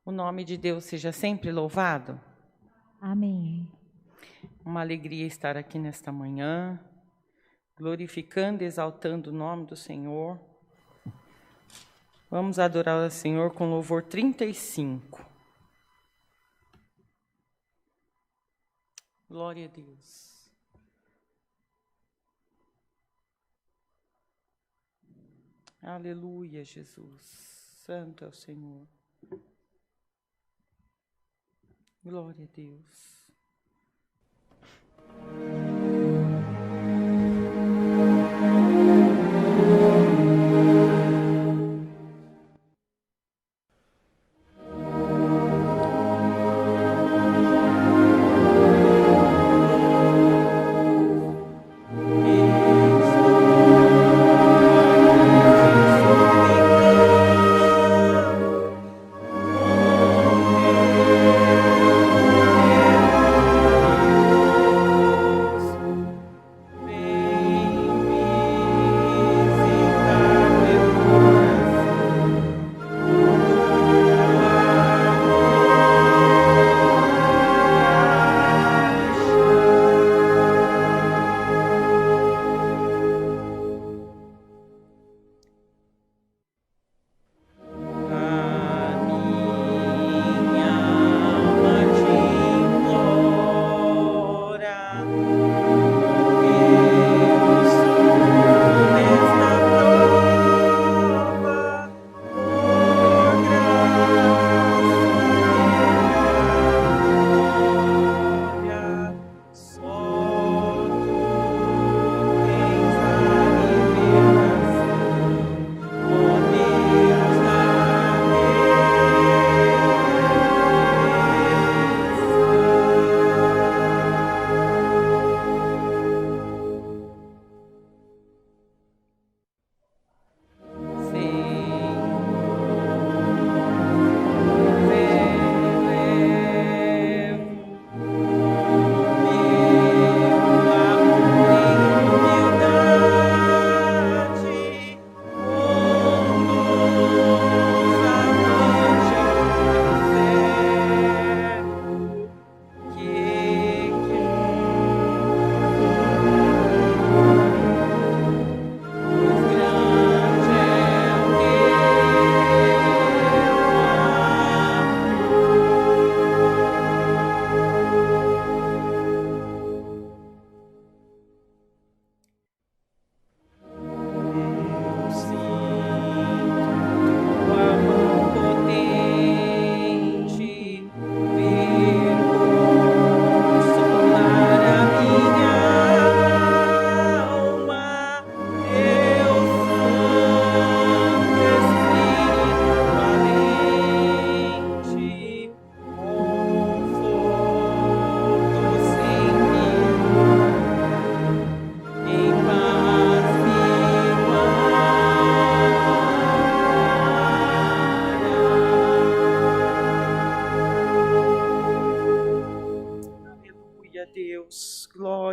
O nome de Deus seja sempre louvado. Amém. Uma alegria estar aqui nesta manhã, glorificando e exaltando o nome do Senhor. Vamos adorar o Senhor com louvor 35. Glória a Deus. Aleluia, Jesus. Santo é o Senhor. Glória a Deus.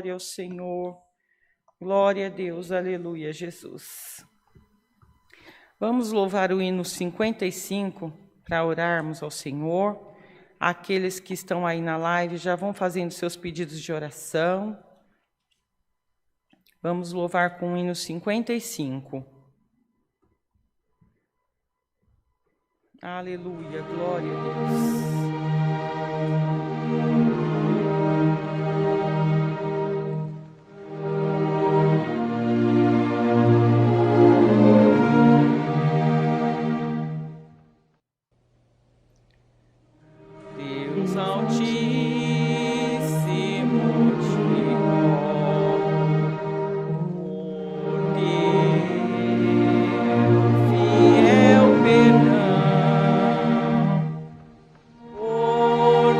Glória ao Senhor, glória a Deus, aleluia, Jesus. Vamos louvar o hino 55 para orarmos ao Senhor. Aqueles que estão aí na live já vão fazendo seus pedidos de oração. Vamos louvar com o hino 55. Aleluia, glória a Deus. Por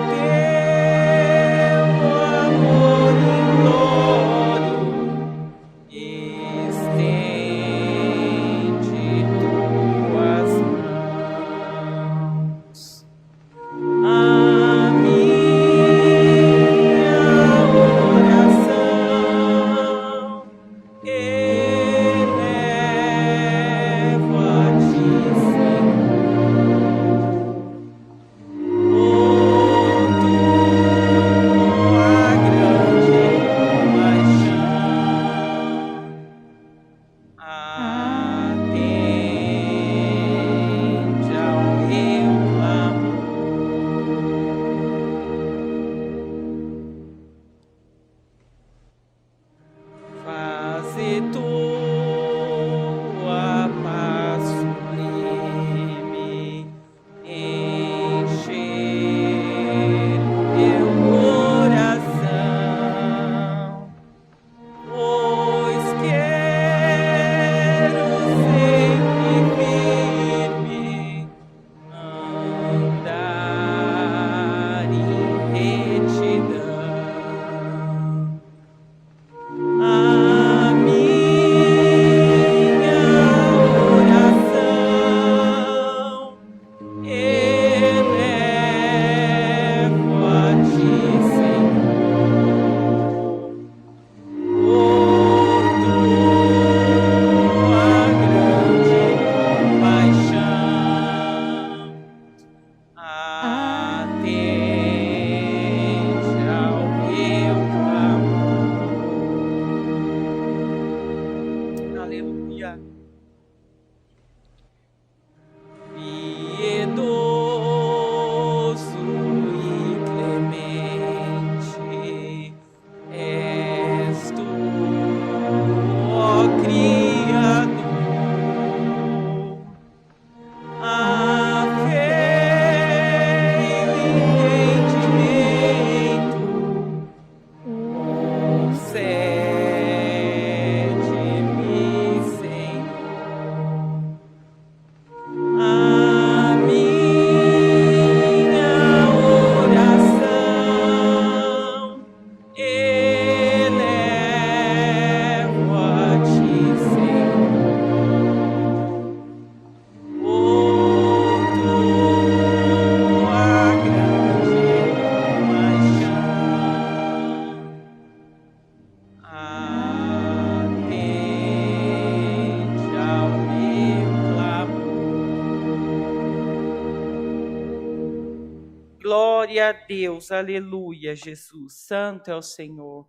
Glória a Deus, aleluia, Jesus. Santo é o Senhor.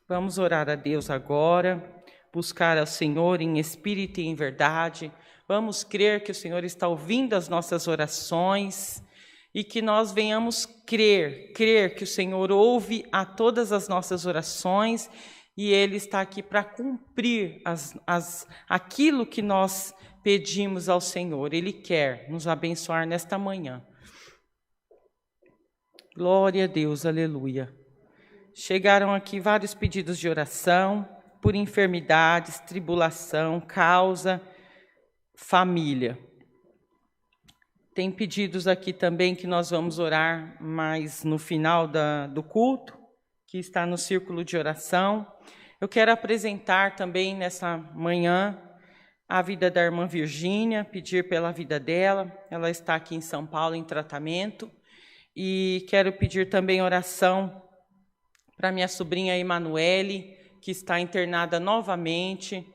Vamos orar a Deus agora, buscar ao Senhor em espírito e em verdade. Vamos crer que o Senhor está ouvindo as nossas orações e que nós venhamos crer que o Senhor ouve a todas as nossas orações e Ele está aqui para cumprir aquilo que nós pedimos ao Senhor. Ele quer nos abençoar nesta manhã. Glória a Deus, aleluia. Chegaram aqui vários pedidos de oração por enfermidades, tribulação, causa, família. Tem pedidos aqui também que nós vamos orar mais no final do culto, que está no círculo de oração. Eu quero apresentar também nessa manhã a vida da irmã Virgínia, pedir pela vida dela. Ela está aqui em São Paulo em tratamento. E quero pedir também oração para minha sobrinha Emanuele, que está internada novamente,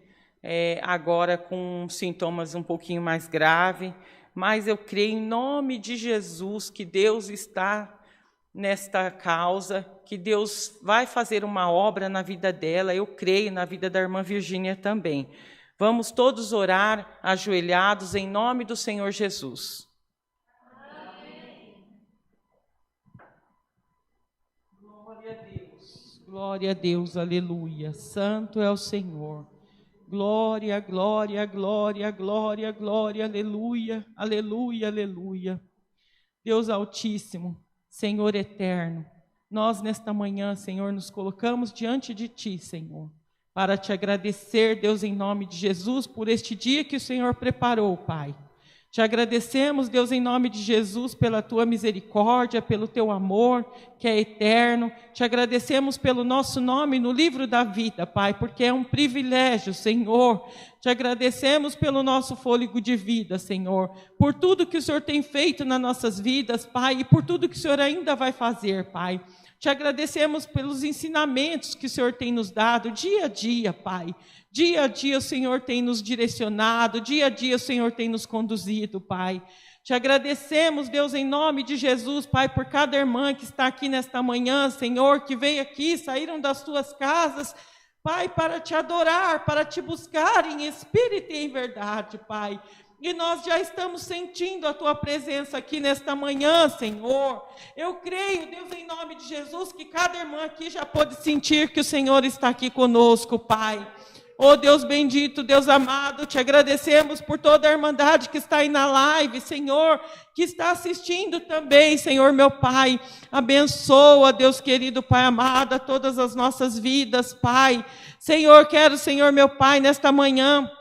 agora com sintomas um pouquinho mais graves. Mas eu creio em nome de Jesus que Deus está nesta causa, que Deus vai fazer uma obra na vida dela. Eu creio na vida da irmã Virgínia também. Vamos todos orar ajoelhados em nome do Senhor Jesus. Amém. Glória a Deus, aleluia. Santo é o Senhor. Glória, glória, glória, glória, glória, aleluia, aleluia, aleluia. Deus Altíssimo, Senhor eterno, nós nesta manhã, Senhor, nos colocamos diante de Ti, Senhor, para Te agradecer, Deus, em nome de Jesus, por este dia que o Senhor preparou, Pai. Te agradecemos, Deus, em nome de Jesus, pela Tua misericórdia, pelo Teu amor, que é eterno. Te agradecemos pelo nosso nome no livro da vida, Pai, porque é um privilégio, Senhor. Te agradecemos pelo nosso fôlego de vida, Senhor, por tudo que o Senhor tem feito nas nossas vidas, Pai, e por tudo que o Senhor ainda vai fazer, Pai. Te agradecemos pelos ensinamentos que o Senhor tem nos dado dia a dia, Pai. Dia a dia o Senhor tem nos direcionado, dia a dia o Senhor tem nos conduzido, Pai. Te agradecemos, Deus, em nome de Jesus, Pai, por cada irmã que está aqui nesta manhã, Senhor, que veio aqui, saíram das suas casas, Pai, para Te adorar, para Te buscar em espírito e em verdade, Pai. E nós já estamos sentindo a Tua presença aqui nesta manhã, Senhor. Eu creio, Deus, em nome de Jesus, que cada irmã aqui já pode sentir que o Senhor está aqui conosco, Pai. Oh Deus bendito, Deus amado, Te agradecemos por toda a irmandade que está aí na live, Senhor, que está assistindo também, Senhor meu Pai. Abençoa, Deus querido, Pai amado, a todas as nossas vidas, Pai. Senhor, quero, Senhor meu Pai, nesta manhã,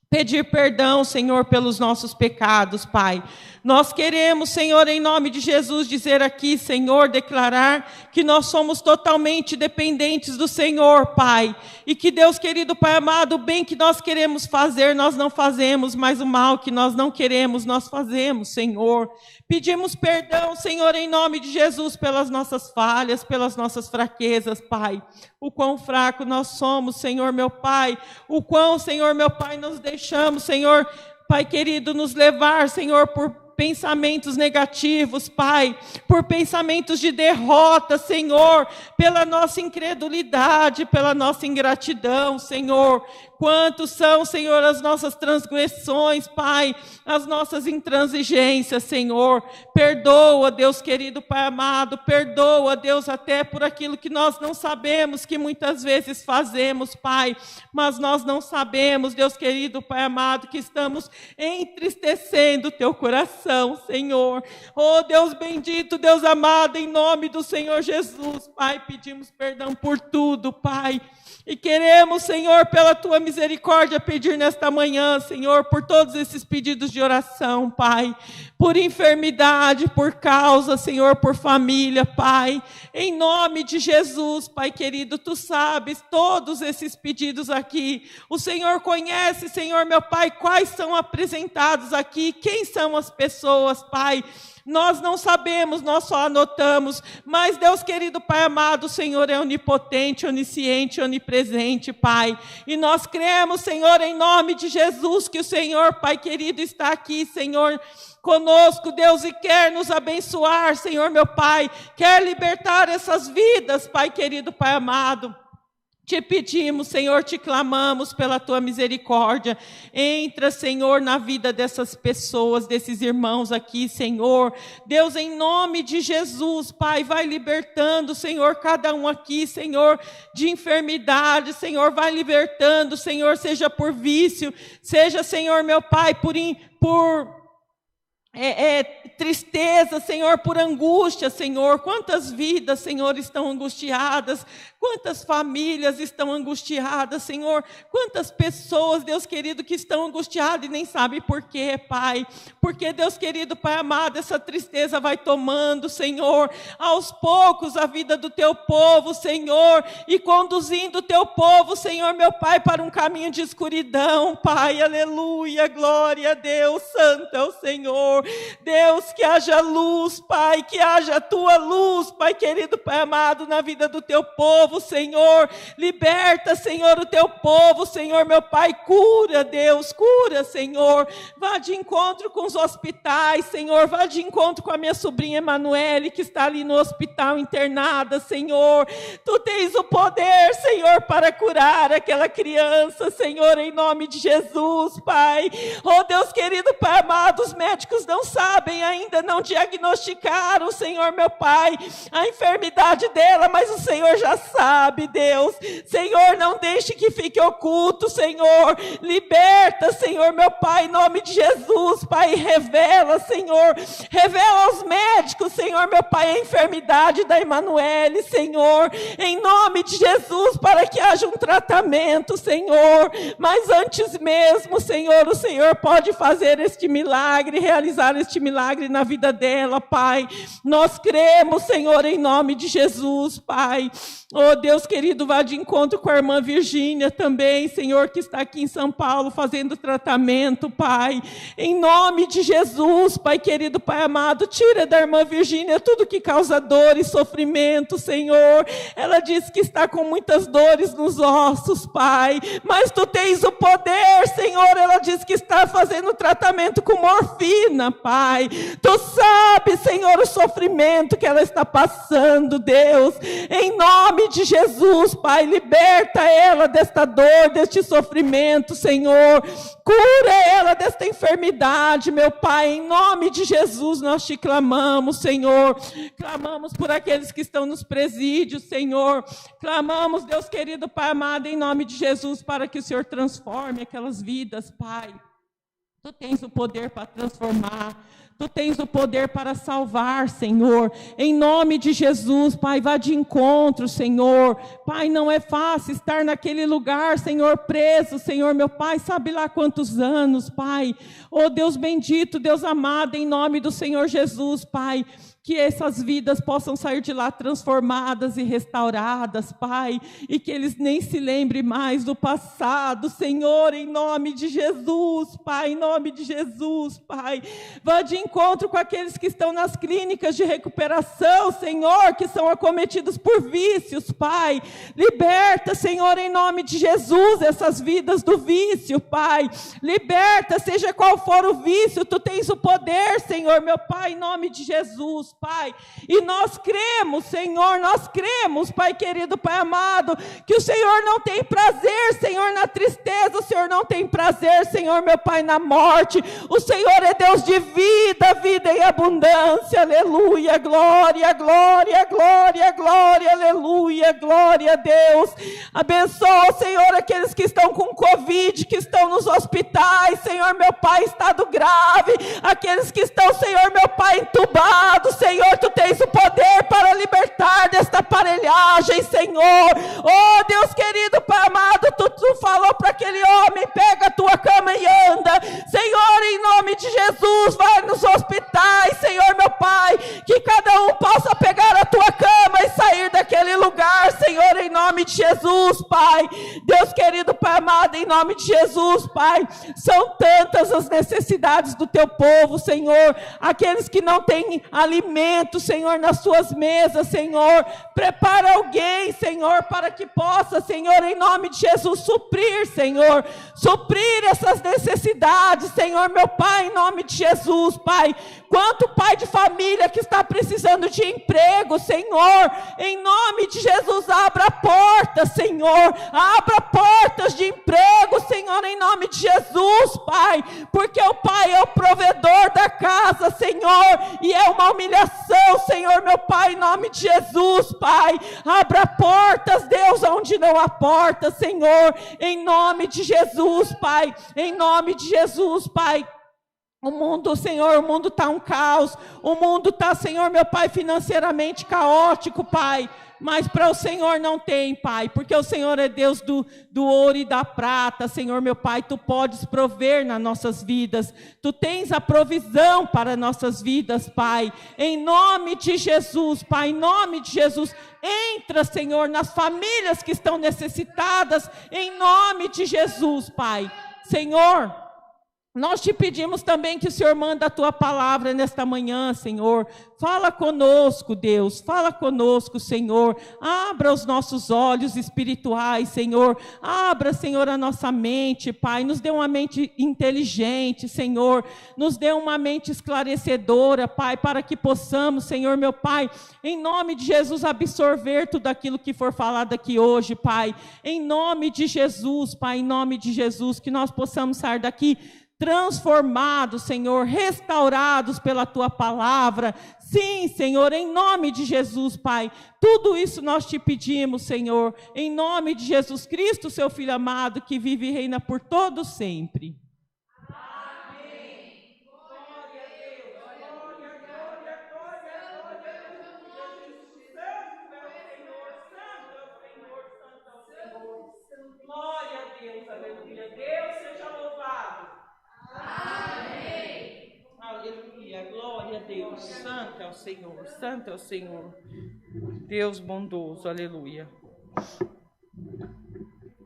pedir perdão, Senhor, pelos nossos pecados, Pai. Nós queremos, Senhor, em nome de Jesus, dizer aqui, Senhor, declarar que nós somos totalmente dependentes do Senhor, Pai. E que, Deus querido, Pai amado, o bem que nós queremos fazer, nós não fazemos, mas o mal que nós não queremos, nós fazemos, Senhor. Pedimos perdão, Senhor, em nome de Jesus, pelas nossas falhas, pelas nossas fraquezas, Pai. O quão fraco nós somos, Senhor, meu Pai. O quão, Senhor, meu Pai, nos deixamos, Senhor, Pai querido, nos levar, Senhor, por pensamentos negativos, Pai, por pensamentos de derrota, Senhor, pela nossa incredulidade, pela nossa ingratidão, Senhor. Quantos são, Senhor, as nossas transgressões, Pai, as nossas intransigências, Senhor. Perdoa, Deus querido, Pai amado, perdoa, Deus, até por aquilo que nós não sabemos, que muitas vezes fazemos, Pai, mas nós não sabemos, Deus querido, Pai amado, que estamos entristecendo o Teu coração, Senhor. Oh, Deus bendito, Deus amado, em nome do Senhor Jesus, Pai, pedimos perdão por tudo, Pai. E queremos, Senhor, pela Tua misericórdia, pedir nesta manhã, Senhor, por todos esses pedidos de oração, Pai. Por enfermidade, por causa, Senhor, por família, Pai. Em nome de Jesus, Pai querido, Tu sabes todos esses pedidos aqui. O Senhor conhece, Senhor, meu Pai, quais são apresentados aqui, quem são as pessoas, Pai. Nós não sabemos, nós só anotamos, mas Deus querido, Pai amado, o Senhor é onipotente, onisciente, onipresente, Pai. E nós cremos, Senhor, em nome de Jesus, que o Senhor, Pai querido, está aqui, Senhor, conosco, Deus, e quer nos abençoar, Senhor, meu Pai, quer libertar essas vidas, Pai querido, Pai amado. Te pedimos, Senhor, te clamamos pela tua misericórdia. Entra, Senhor, na vida dessas pessoas, desses irmãos aqui, Senhor. Deus, em nome de Jesus, Pai, vai libertando, Senhor, cada um aqui, Senhor, de enfermidade, Senhor, vai libertando, Senhor, seja por vício, seja, Senhor, meu Pai, por tristeza, Senhor, por angústia, Senhor. Quantas vidas, Senhor, estão angustiadas, quantas famílias estão angustiadas, Senhor, quantas pessoas, Deus querido, que estão angustiadas e nem sabem por quê, Pai, porque, Deus querido, Pai amado, essa tristeza vai tomando, Senhor, aos poucos a vida do teu povo, Senhor, e conduzindo o teu povo, Senhor, meu Pai, para um caminho de escuridão, Pai, aleluia, glória a Deus, santo é o Senhor. Deus, que haja luz, Pai, que haja a tua luz, Pai querido, Pai amado, na vida do teu povo, Senhor. Liberta, Senhor, o teu povo, Senhor, meu Pai, cura, Deus, cura, Senhor. Vá de encontro com os hospitais, Senhor, vá de encontro com a minha sobrinha Emanuele, que está ali no hospital internada, Senhor. Tu tens o poder, Senhor, para curar aquela criança, Senhor, em nome de Jesus, Pai. Oh, Deus querido, Pai amado, os médicos não sabem ainda, não diagnosticaram, Senhor, meu Pai, a enfermidade dela, mas o Senhor já sabe, Deus. Senhor, não deixe que fique oculto, Senhor. Liberta, Senhor, meu Pai, em nome de Jesus, Pai, revela, Senhor, revela aos médicos, Senhor, meu Pai, a enfermidade da Emanuele, Senhor, em nome de Jesus, para que haja um tratamento, Senhor, mas antes mesmo, Senhor, o Senhor pode fazer este milagre, realizar este milagre na vida dela, Pai. Nós cremos, Senhor, em nome de Jesus, Pai. Oh, Deus querido, vá de encontro com a irmã Virgínia também, Senhor, que está aqui em São Paulo fazendo tratamento, Pai. Em nome de Jesus, Pai querido, Pai amado, tira da irmã Virgínia tudo que causa dor e sofrimento, Senhor. Ela diz que está com muitas dores nos ossos, Pai, mas tu tens o poder, Senhor. Ela diz que está fazendo tratamento com morfina, Pai. Tu sabes, Senhor, o sofrimento que ela está passando, Deus. Em nome de Jesus, Pai, liberta ela desta dor, deste sofrimento, Senhor. Cura ela desta enfermidade, meu Pai. Em nome de Jesus, nós te clamamos, Senhor. Clamamos por aqueles que estão nos presídios, Senhor. Clamamos, Deus querido, Pai amado, em nome de Jesus, para que o Senhor transforme aquelas vidas, Pai. Tu tens o poder para transformar. Tu tens o poder para salvar, Senhor. Em nome de Jesus, Pai, vá de encontro, Senhor. Pai, não é fácil estar naquele lugar, Senhor, preso, Senhor, meu Pai, sabe lá quantos anos, Pai. Oh, Deus bendito, Deus amado, em nome do Senhor Jesus, Pai. Que essas vidas possam sair de lá transformadas e restauradas, Pai, e que eles nem se lembrem mais do passado, Senhor, em nome de Jesus, Pai, em nome de Jesus, Pai. Vá de encontro com aqueles que estão nas clínicas de recuperação, Senhor, que são acometidos por vícios, Pai. Liberta, Senhor, em nome de Jesus, essas vidas do vício, Pai. Liberta, seja qual for o vício, tu tens o poder, Senhor, meu Pai, em nome de Jesus, Pai, e nós cremos, Senhor, nós cremos, Pai querido, Pai amado, que o Senhor não tem prazer, Senhor, na tristeza, o Senhor não tem prazer, Senhor, meu Pai, na morte. O Senhor é Deus de vida, vida em abundância, aleluia, glória, glória, glória, glória, aleluia, glória a Deus. Abençoa, Senhor, aqueles que estão com Covid, que estão nos hospitais, Senhor, meu Pai, estado grave, aqueles que estão, Senhor, meu Pai, entubados, Senhor, tu tens o poder para libertar desta aparelhagem, Senhor. Oh, Deus querido, Pai amado, tu falou para aquele homem, pega a tua cama e anda. Senhor, em nome de Jesus, vai nos hospitais, Senhor, meu Pai, que cada um possa pegar a tua cama e sair daquele lugar, Senhor, em nome de Jesus, Pai. Deus querido, Pai amado, em nome de Jesus, Pai. São tantas as necessidades do teu povo, Senhor. Aqueles que não têm alimento, Senhor, nas suas mesas, Senhor. Prepara alguém, Senhor, para que possa, Senhor, em nome de Jesus, suprir, Senhor. Suprir essas necessidades, Senhor, meu Pai, em nome de Jesus, Pai. Quanto pai de família que está precisando de emprego, Senhor, em nome de Jesus, abra portas, Senhor, abra portas de emprego, Senhor, em nome de Jesus, Pai, porque o Pai é o provedor da casa, Senhor, e é uma humilhação, Senhor, meu Pai, em nome de Jesus, Pai, abra portas, Deus, onde não há portas, Senhor, em nome de Jesus, Pai, em nome de Jesus, Pai. O mundo, Senhor, o mundo está um caos, o mundo está, Senhor, meu Pai, financeiramente caótico, Pai, mas para o Senhor não tem, Pai, porque o Senhor é Deus do ouro e da prata, Senhor, meu Pai, Tu podes prover nas nossas vidas, Tu tens a provisão para nossas vidas, Pai, em nome de Jesus, Pai, em nome de Jesus, entra, Senhor, nas famílias que estão necessitadas, em nome de Jesus, Pai, Senhor. Nós te pedimos também que o Senhor manda a Tua palavra nesta manhã, Senhor. Fala conosco, Deus. Fala conosco, Senhor. Abra os nossos olhos espirituais, Senhor. Abra, Senhor, a nossa mente, Pai. Nos dê uma mente inteligente, Senhor. Nos dê uma mente esclarecedora, Pai, para que possamos, Senhor, meu Pai, em nome de Jesus, absorver tudo aquilo que for falado aqui hoje, Pai. Em nome de Jesus, Pai, em nome de Jesus, que nós possamos sair daqui transformados, Senhor, restaurados pela Tua palavra. Sim, Senhor, em nome de Jesus, Pai. Tudo isso nós te pedimos, Senhor, em nome de Jesus Cristo, Seu Filho amado, que vive e reina por todo sempre. Amém. Glória a Deus. Glória, glória, glória, glória. Santo é o Senhor, santo é o Senhor, santo é o Senhor. Glória a Deus, aleluia. Deus seja louvado. Amém. Aleluia, glória a Deus. Santo é o Senhor, santo é o Senhor. Deus bondoso, aleluia.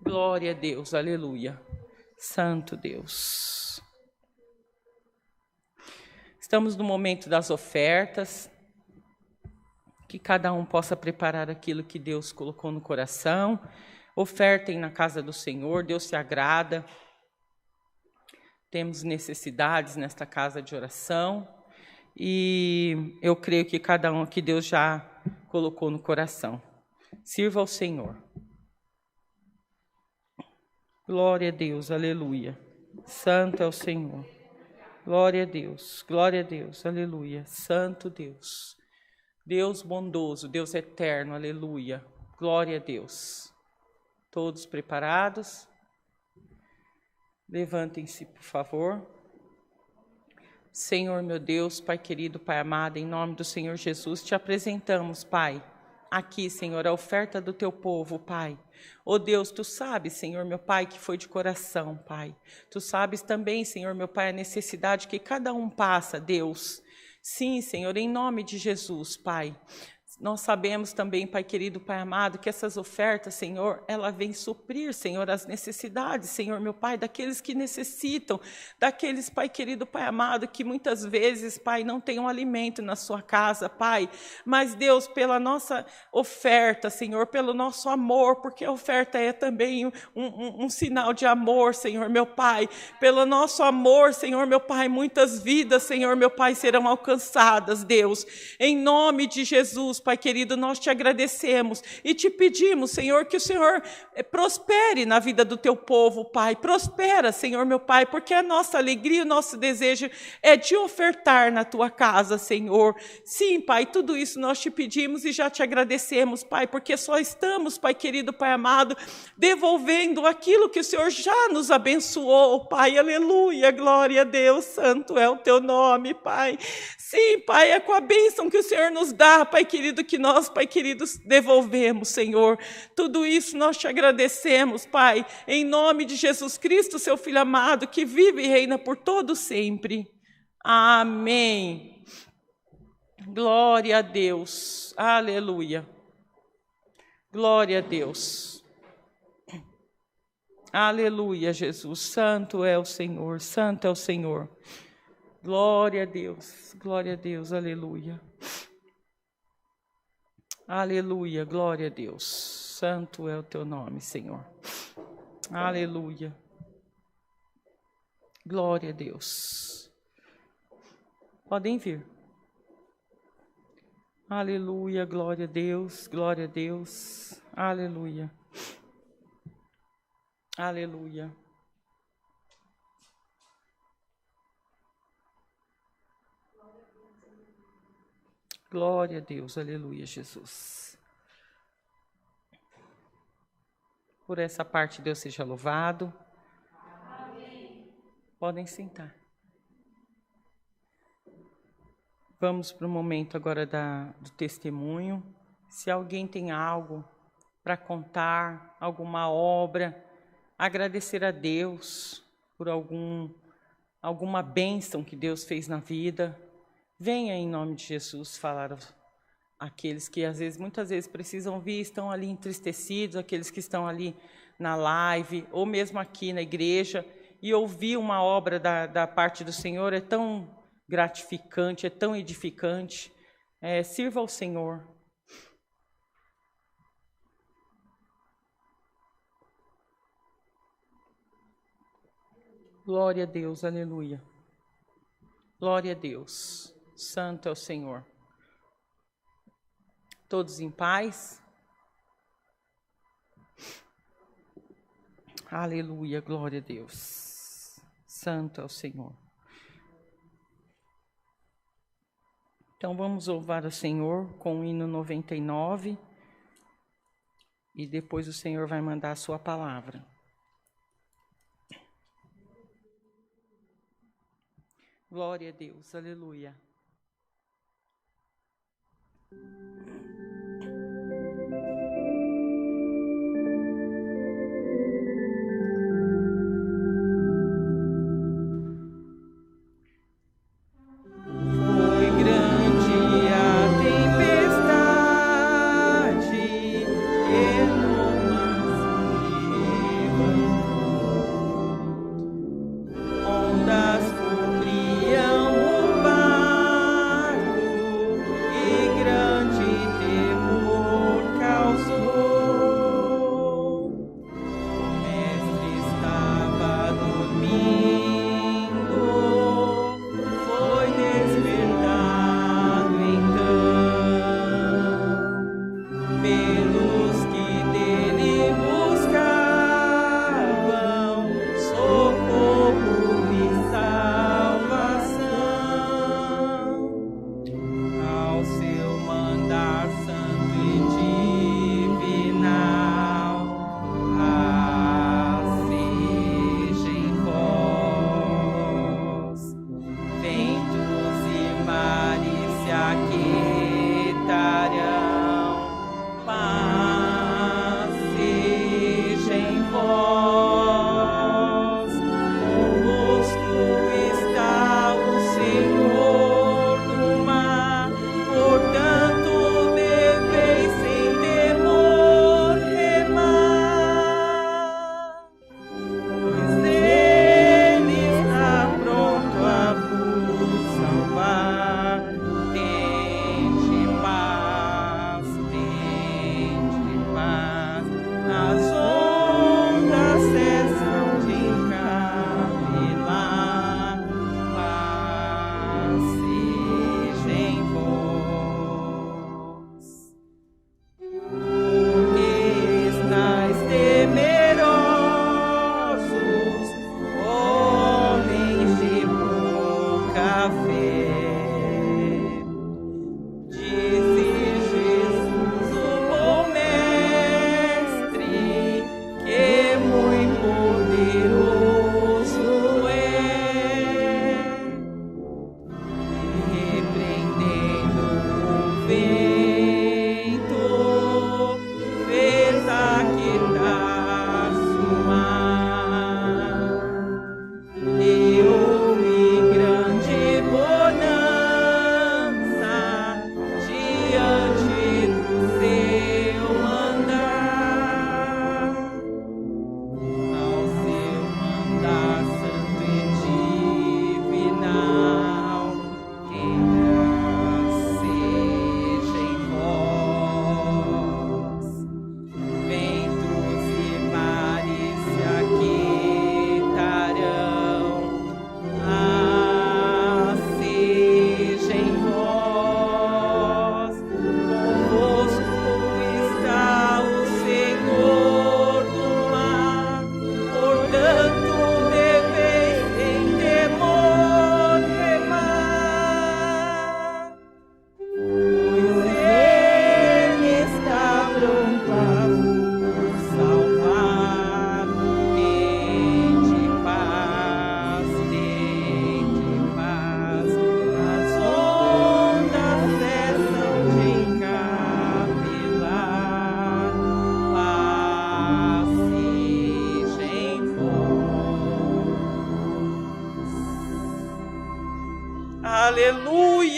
Glória a Deus, aleluia. Santo Deus. Estamos no momento das ofertas. Que cada um possa preparar aquilo que Deus colocou no coração. Ofertem na casa do Senhor, Deus se agrada. Temos necessidades nesta casa de oração e eu creio que cada um aqui Deus já colocou no coração. Sirva ao Senhor. Glória a Deus, aleluia. Santo é o Senhor. Glória a Deus, aleluia. Santo Deus. Deus bondoso, Deus eterno, aleluia. Glória a Deus. Todos preparados? Levantem-se, por favor. Senhor, meu Deus, Pai querido, Pai amado, em nome do Senhor Jesus, te apresentamos, Pai, aqui, Senhor, a oferta do teu povo, Pai. Oh Deus, tu sabes, Senhor, meu Pai, que foi de coração, Pai. Tu sabes também, Senhor, meu Pai, a necessidade que cada um passa, Deus. Sim, Senhor, em nome de Jesus, Pai. Nós sabemos também, Pai querido, Pai amado, que essas ofertas, Senhor, ela vem suprir, Senhor, as necessidades, Senhor, meu Pai, daqueles que necessitam, daqueles, Pai querido, Pai amado, que muitas vezes, Pai, não tem um alimento na sua casa, Pai, mas Deus, pela nossa oferta, Senhor, pelo nosso amor, porque a oferta é também um sinal de amor, Senhor, meu Pai, pelo nosso amor, Senhor, meu Pai, muitas vidas, Senhor, meu Pai, serão alcançadas, Deus, em nome de Jesus, Pai querido, nós te agradecemos e te pedimos, Senhor, que o Senhor prospere na vida do teu povo, Pai. Prospera, Senhor, meu Pai, porque a nossa alegria, o nosso desejo é de ofertar na tua casa, Senhor. Sim, Pai, tudo isso nós te pedimos e já te agradecemos, Pai, porque só estamos, Pai querido, Pai amado, devolvendo aquilo que o Senhor já nos abençoou, Pai. Aleluia, glória a Deus, santo é o teu nome, Pai. Sim, Pai, é com a bênção que o Senhor nos dá, Pai querido, que nós, Pai querido, devolvemos, Senhor. Tudo isso nós te agradecemos, Pai, em nome de Jesus Cristo, seu Filho amado, que vive e reina por todo sempre. Amém. Glória a Deus. Aleluia. Glória a Deus. Aleluia, Jesus. Santo é o Senhor, santo é o Senhor. Glória a Deus, aleluia. Aleluia, glória a Deus. Santo é o teu nome, Senhor. Aleluia. Glória a Deus. Podem vir. Aleluia, glória a Deus, glória a Deus. Aleluia. Aleluia. Glória a Deus, aleluia, Jesus. Por essa parte, Deus seja louvado. Amém. Podem sentar. Vamos para o momento agora do testemunho. Se alguém tem algo para contar, alguma obra, agradecer a Deus por alguma bênção que Deus fez na vida, venha em nome de Jesus falar àqueles que muitas vezes precisam vir, estão ali entristecidos, aqueles que estão ali na live, ou mesmo aqui na igreja, e ouvir uma obra da parte do Senhor é tão gratificante, é tão edificante. Sirva ao Senhor. Glória a Deus, aleluia. Glória a Deus. Santo é o Senhor. Todos em paz? Aleluia, glória a Deus. Santo é o Senhor. Então vamos louvar o Senhor com o hino 99 e depois o Senhor vai mandar a sua palavra. Glória a Deus, aleluia. Grande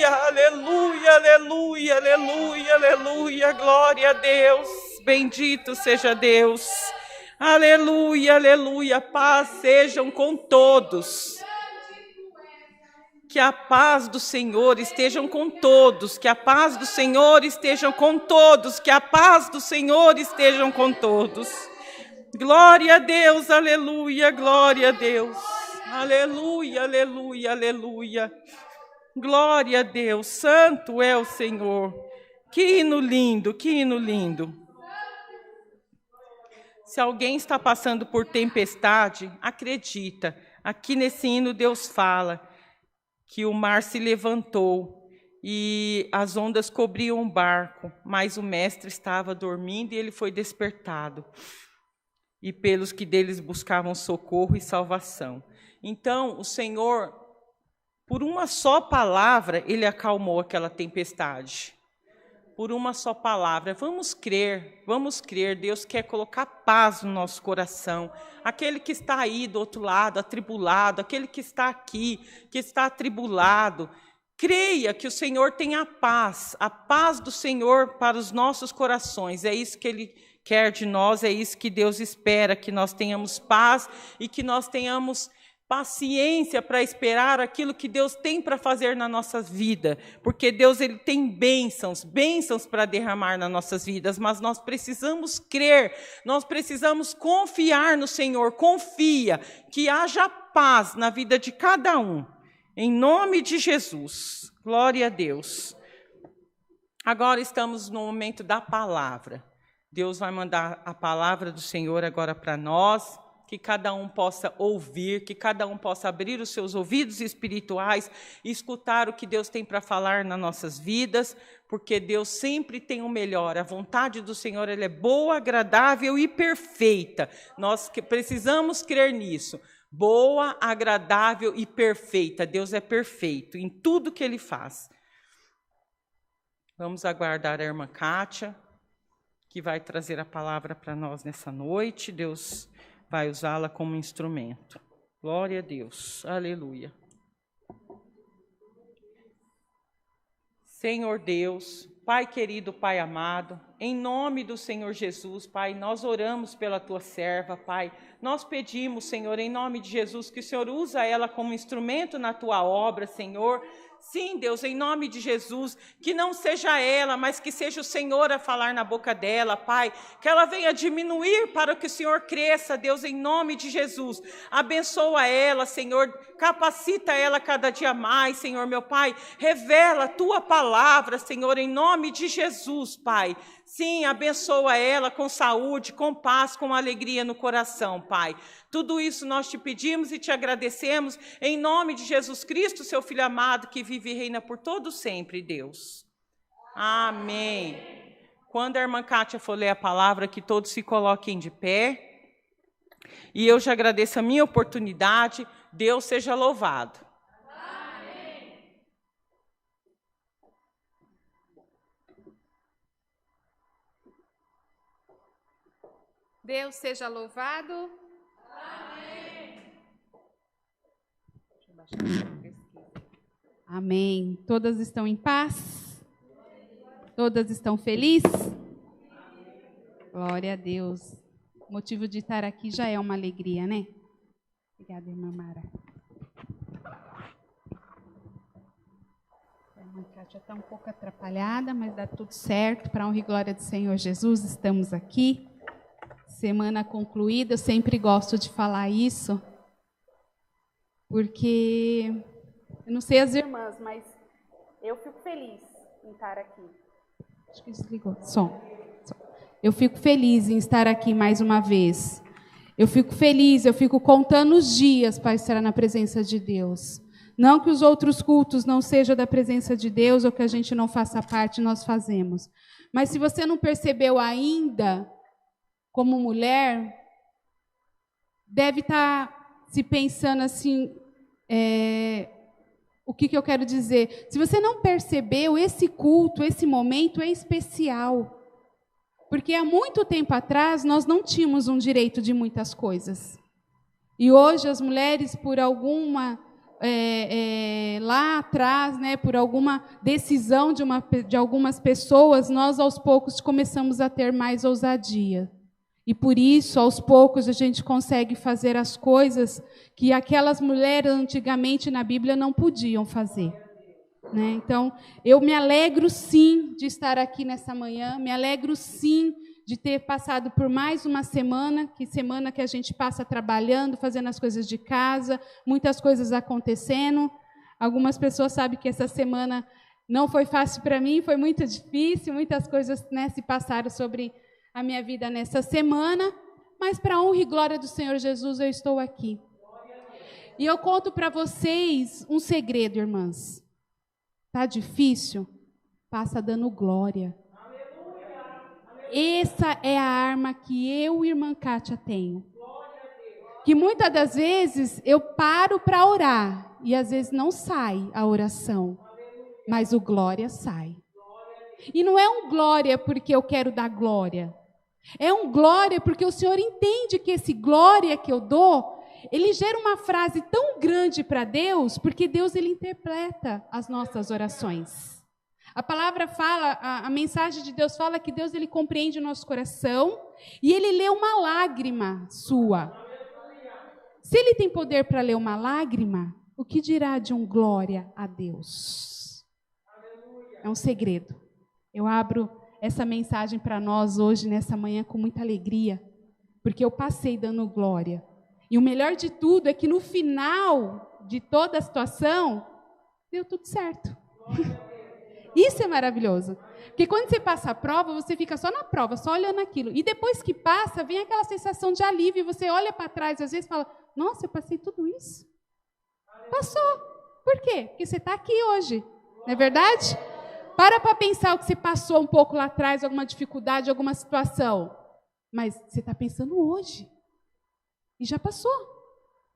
aleluia, aleluia, aleluia, aleluia, aleluia, glória a Deus, bendito seja Deus, aleluia, aleluia, paz sejam com todos. Que a paz do Senhor estejam com todos, que a paz do Senhor estejam com todos, que a paz do Senhor estejam com todos. Glória a Deus, aleluia, glória a Deus. Aleluia, aleluia, aleluia. Glória a Deus, santo é o Senhor. Que hino lindo, que hino lindo. Se alguém está passando por tempestade, acredita. Aqui nesse hino Deus fala que o mar se levantou e as ondas cobriam o barco, mas o mestre estava dormindo e ele foi despertado. E pelos que deles buscavam socorro e salvação. Então, o Senhor, por uma só palavra, ele acalmou aquela tempestade. Por uma só palavra. Vamos crer, Deus quer colocar paz no nosso coração. Aquele que está aí do outro lado, atribulado, aquele que está aqui, que está atribulado, creia que o Senhor tem a paz do Senhor para os nossos corações. É isso que Ele quer de nós, é isso que Deus espera, que nós tenhamos paz e que nós tenhamos paciência para esperar aquilo que Deus tem para fazer na nossa vida, porque Deus ele tem bênçãos para derramar nas nossas vidas, mas nós precisamos crer, nós precisamos confiar no Senhor, confia que haja paz na vida de cada um, em nome de Jesus, glória a Deus. Agora estamos no momento da palavra, Deus vai mandar a palavra do Senhor agora para nós, que cada um possa ouvir, que cada um possa abrir os seus ouvidos espirituais e escutar o que Deus tem para falar nas nossas vidas, porque Deus sempre tem o melhor. A vontade do Senhor ela é boa, agradável e perfeita. Nós precisamos crer nisso. Boa, agradável e perfeita. Deus é perfeito em tudo que Ele faz. Vamos aguardar a irmã Kátia, que vai trazer a palavra para nós nessa noite. Deus vai usá-la como instrumento. Glória a Deus. Aleluia. Senhor Deus, Pai querido, Pai amado, em nome do Senhor Jesus, Pai, nós oramos pela Tua serva, Pai. Nós pedimos, Senhor, em nome de Jesus, que o Senhor usa ela como instrumento na Tua obra, Senhor. Sim, Deus, em nome de Jesus, que não seja ela, mas que seja o Senhor a falar na boca dela, Pai, que ela venha diminuir para que o Senhor cresça, Deus, em nome de Jesus, abençoa ela, Senhor, capacita ela cada dia mais, Senhor, meu Pai, revela a Tua palavra, Senhor, em nome de Jesus, Pai. Sim, abençoa ela com saúde, com paz, com alegria no coração, Pai. Tudo isso nós te pedimos e te agradecemos em nome de Jesus Cristo, seu Filho amado, que vive e reina por todo sempre, Deus. Amém. Quando a irmã Kátia for ler a palavra, que todos se coloquem de pé. E eu já agradeço a minha oportunidade. Deus seja louvado. Deus seja louvado. Amém. Amém. Todas estão em paz? Todas estão felizes? Glória a Deus. O motivo de estar aqui já é uma alegria, né? Obrigada, irmã Mara. A irmã Kátia está um pouco atrapalhada, mas dá tudo certo. Para a honra e glória do Senhor Jesus, estamos aqui. Semana concluída, eu sempre gosto de falar isso, porque, eu não sei as irmãs, mas eu fico feliz em estar aqui. Acho que desligou. Som. Eu fico feliz em estar aqui mais uma vez. Eu fico feliz, eu fico contando os dias para estar na presença de Deus. Não que os outros cultos não sejam da presença de Deus ou que a gente não faça parte, nós fazemos. Mas se você não percebeu ainda, como mulher, deve estar se pensando assim, o que eu quero dizer? Se você não percebeu, esse culto, esse momento é especial. Porque há muito tempo atrás, nós não tínhamos um direito de muitas coisas. E hoje as mulheres, por alguma lá atrás, né, por alguma decisão de algumas pessoas, nós aos poucos começamos a ter mais ousadia. E por isso, aos poucos, a gente consegue fazer as coisas que aquelas mulheres antigamente na Bíblia não podiam fazer. Né? Então, eu me alegro sim de estar aqui nessa manhã, me alegro sim de ter passado por mais uma semana que a gente passa trabalhando, fazendo as coisas de casa, muitas coisas acontecendo. Algumas pessoas sabem que essa semana não foi fácil para mim, foi muito difícil, muitas coisas, né, se passaram sobre a minha vida nessa semana, mas para a honra e glória do Senhor Jesus, eu estou aqui. E eu conto para vocês um segredo, irmãs. Tá difícil? Passa dando glória. Essa é a arma que eu e irmã Kátia tenho. Que muitas das vezes eu paro para orar e às vezes não sai a oração, mas o glória sai. E não é um glória porque eu quero dar glória. É um glória porque o Senhor entende que esse glória que eu dou, ele gera uma frase tão grande para Deus, porque Deus ele interpreta as nossas orações. A palavra fala, a mensagem de Deus fala que Deus ele compreende o nosso coração e ele lê uma lágrima sua. Se ele tem poder para ler uma lágrima, o que dirá de um glória a Deus? É um segredo. Eu abro essa mensagem para nós hoje, nessa manhã, com muita alegria, porque eu passei dando glória. E o melhor de tudo é que no final de toda a situação, deu tudo certo. Isso é maravilhoso. Porque quando você passa a prova, você fica só na prova, só olhando aquilo. E depois que passa, vem aquela sensação de alívio. Você olha para trás, às vezes fala, nossa, eu passei tudo isso. Passou. Por quê? Porque você está aqui hoje. Não é verdade? Para pensar o que você passou um pouco lá atrás, alguma dificuldade, alguma situação. Mas você está pensando hoje. E já passou.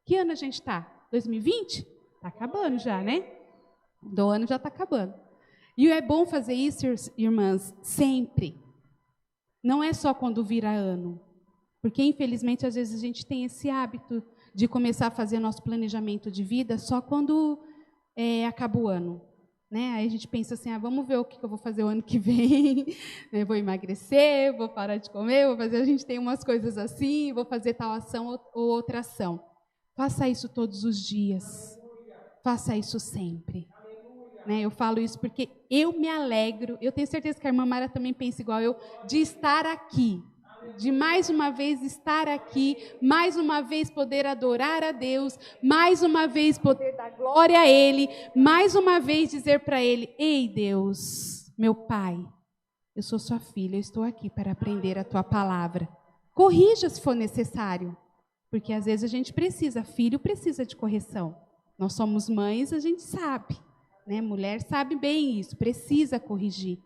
Que ano a gente está? 2020? Está acabando já, né? Do ano já está acabando. E é bom fazer isso, irmãs, sempre. Não é só quando vira ano. Porque, infelizmente, às vezes a gente tem esse hábito de começar a fazer nosso planejamento de vida só quando acaba o ano. Né? Aí a gente pensa assim, vamos ver o que eu vou fazer o ano que vem. Vou emagrecer, vou parar de comer, vou fazer. A gente tem umas coisas assim, vou fazer tal ação ou outra ação. Faça isso todos os dias. Faça isso sempre. Né? Eu falo isso porque eu me alegro, eu tenho certeza que a irmã Mara também pensa igual eu, de estar aqui, de mais uma vez estar aqui, mais uma vez poder adorar a Deus, mais uma vez poder dar glória a Ele, mais uma vez dizer para Ele, ei Deus, meu Pai, eu sou sua filha, eu estou aqui para aprender a tua palavra. Corrija se for necessário, porque às vezes a gente precisa, filho precisa de correção. Nós somos mães, a gente sabe. Né? Mulher sabe bem isso, precisa corrigir.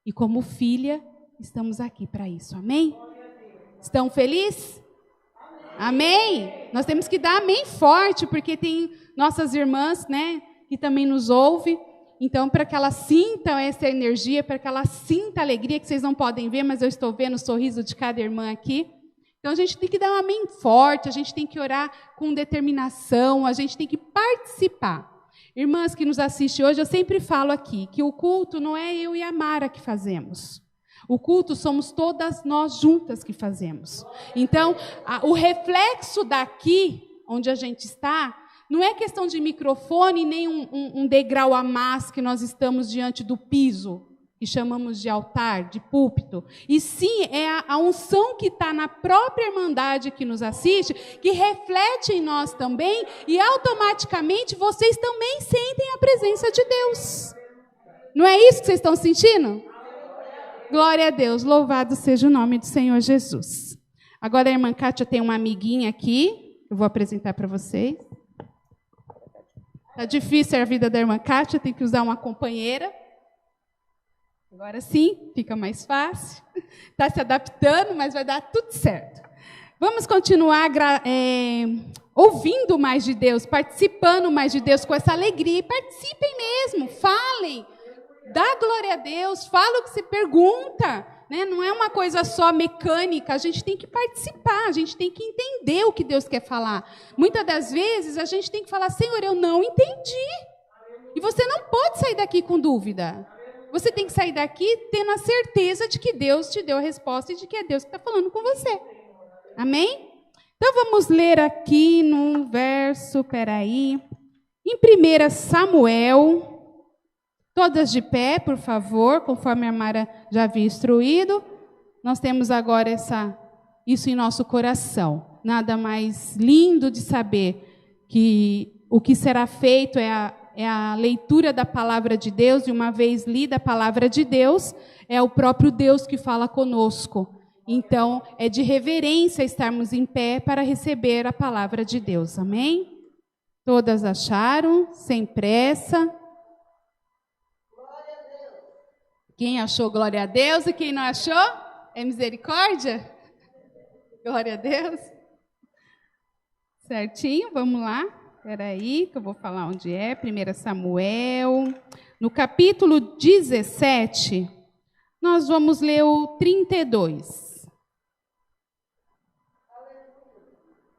E como filha, estamos aqui para isso, amém? Estão felizes? Amém? Nós temos que dar amém forte, porque tem nossas irmãs, né, que também nos ouvem. Então, para que elas sintam essa energia, para que elas sintam a alegria, que vocês não podem ver, mas eu estou vendo o sorriso de cada irmã aqui. Então, a gente tem que dar um amém forte, a gente tem que orar com determinação, a gente tem que participar. Irmãs que nos assistem hoje, eu sempre falo aqui que o culto não é eu e a Mara que fazemos. O culto somos todas nós juntas que fazemos. Então, o reflexo daqui, onde a gente está, não é questão de microfone, nem um degrau a mais que nós estamos diante do piso, que chamamos de altar, de púlpito. E sim, é a unção que está na própria irmandade que nos assiste, que reflete em nós também, e automaticamente vocês também sentem a presença de Deus. Não é isso que vocês estão sentindo? Glória a Deus, louvado seja o nome do Senhor Jesus. Agora a irmã Kátia tem uma amiguinha aqui, eu vou apresentar para vocês. Está difícil a vida da irmã Kátia, tem que usar uma companheira. Agora sim, fica mais fácil. Está se adaptando, mas vai dar tudo certo. Vamos continuar ouvindo mais de Deus, participando mais de Deus com essa alegria. E participem mesmo, falem. Dá glória a Deus, fala o que se pergunta. né? Não é uma coisa só mecânica, a gente tem que participar, a gente tem que entender o que Deus quer falar. Muitas das vezes a gente tem que falar, Senhor, eu não entendi. E você não pode sair daqui com dúvida. Você tem que sair daqui tendo a certeza de que Deus te deu a resposta e de que é Deus que está falando com você. Amém? Então vamos ler aqui no verso, em 1 Samuel, todas de pé, por favor, conforme a Mara já havia instruído. Nós temos agora isso em nosso coração. Nada mais lindo de saber que o que será feito é a leitura da palavra de Deus, e uma vez lida a palavra de Deus, é o próprio Deus que fala conosco. Então, é de reverência estarmos em pé para receber a palavra de Deus. Amém? Todas acharam? Sem pressa. Glória a Deus. Quem achou glória a Deus e quem não achou? É misericórdia? Glória a Deus. Certinho, vamos lá. Espera aí, que eu vou falar onde é. 1 Samuel, no capítulo 17, nós vamos ler o 32.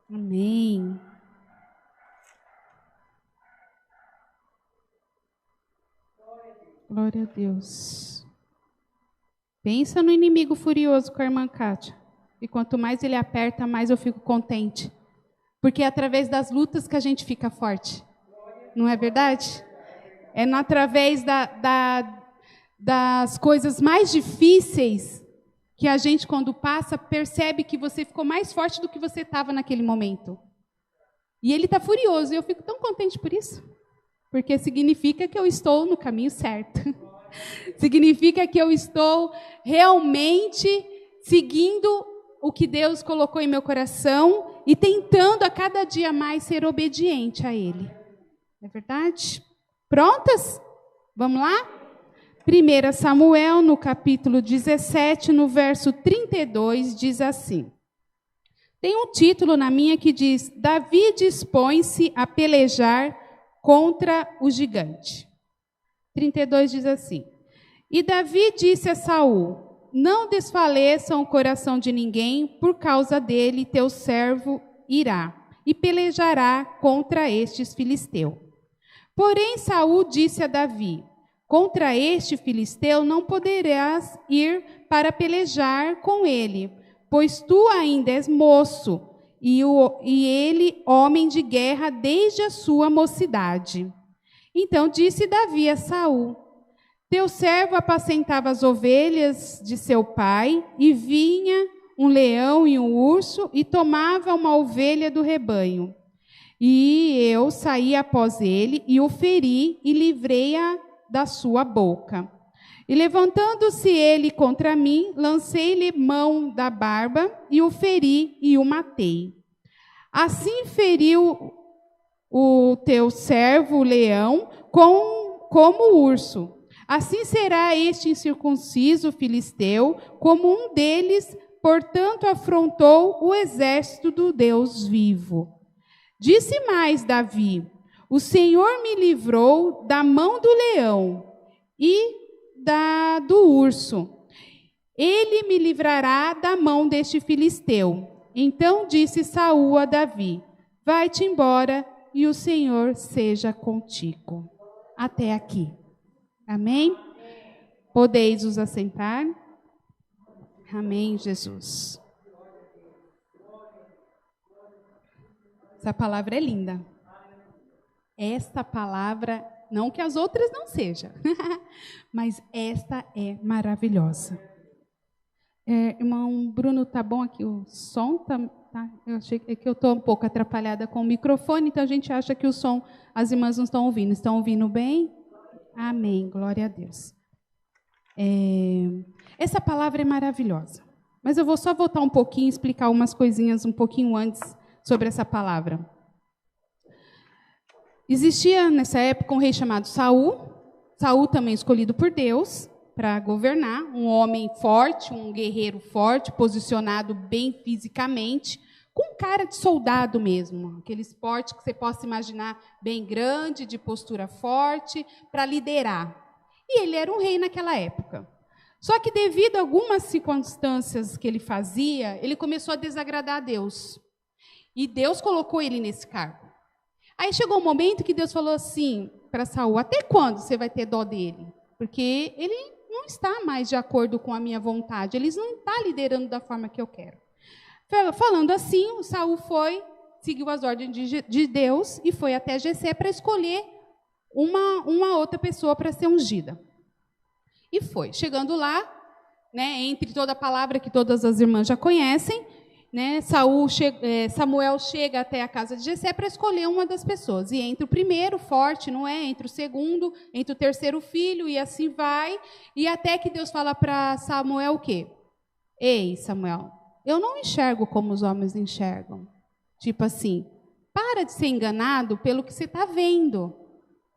Amém. Glória a Deus. Pensa no inimigo furioso com a irmã Kátia. E quanto mais ele aperta, mais eu fico contente. Porque é através das lutas que a gente fica forte. Não é verdade? É através das coisas mais difíceis que a gente, quando passa, percebe que você ficou mais forte do que você estava naquele momento. E ele está furioso, e eu fico tão contente por isso. Porque significa que eu estou no caminho certo. Significa que eu estou realmente seguindo o que Deus colocou em meu coração e tentando a cada dia mais ser obediente a Ele. É verdade? Prontas? Vamos lá? 1 Samuel, no capítulo 17, no verso 32, diz assim. Tem um título na minha que diz, Davi dispõe-se a pelejar contra o gigante. 32 diz assim, e Davi disse a Saul, não desfaleçam o coração de ninguém, por causa dele teu servo irá, e pelejará contra estes filisteus. Porém Saul disse a Davi, contra este filisteu não poderás ir para pelejar com ele, pois tu ainda és moço, e ele homem de guerra desde a sua mocidade. Então disse Davi a Saul, teu servo apacentava as ovelhas de seu pai, e vinha um leão e um urso, e tomava uma ovelha do rebanho. E eu saí após ele, e o feri, e livrei-a da sua boca. E levantando-se ele contra mim, lancei-lhe mão da barba, e o feri, e o matei. Assim feriu o teu servo, o leão, como o urso. Assim será este incircunciso filisteu, como um deles, portanto afrontou o exército do Deus vivo. Disse mais Davi, o Senhor me livrou da mão do leão e do urso. Ele me livrará da mão deste filisteu. Então disse Saul a Davi, vai-te embora e o Senhor seja contigo. Até aqui. Amém? Podeis os assentar? Amém, Jesus. Essa palavra é linda. Esta palavra, não que as outras não sejam, mas esta é maravilhosa. Irmão Bruno, tá bom aqui o som? Tá? Eu achei que eu estou um pouco atrapalhada com o microfone, então a gente acha que o som, as irmãs não estão ouvindo. Estão ouvindo bem? Amém, glória a Deus. Essa palavra é maravilhosa, mas eu vou só voltar um pouquinho e explicar umas coisinhas um pouquinho antes sobre essa palavra. Existia nessa época um rei chamado Saul, Saul também escolhido por Deus para governar, um homem forte, um guerreiro forte, posicionado bem fisicamente, com cara de soldado mesmo, aquele esporte que você possa imaginar bem grande, de postura forte, para liderar. E ele era um rei naquela época. Só que devido a algumas circunstâncias que ele fazia, ele começou a desagradar a Deus. E Deus colocou ele nesse cargo. Aí chegou um momento que Deus falou assim para Saul: até quando você vai ter dó dele? Porque ele não está mais de acordo com a minha vontade, ele não está liderando da forma que eu quero. Falando assim, o Saul seguiu as ordens de Deus e foi até Jessé para escolher uma outra pessoa para ser ungida. E foi. Chegando lá, né, entre toda a palavra que todas as irmãs já conhecem, né, Samuel chega até a casa de Jessé para escolher uma das pessoas. E entre o primeiro, forte, não é? Entre o segundo, entre o terceiro filho, e assim vai. E até que Deus fala para Samuel o quê? Ei, Samuel, eu não enxergo como os homens enxergam. Tipo assim, para de ser enganado pelo que você está vendo.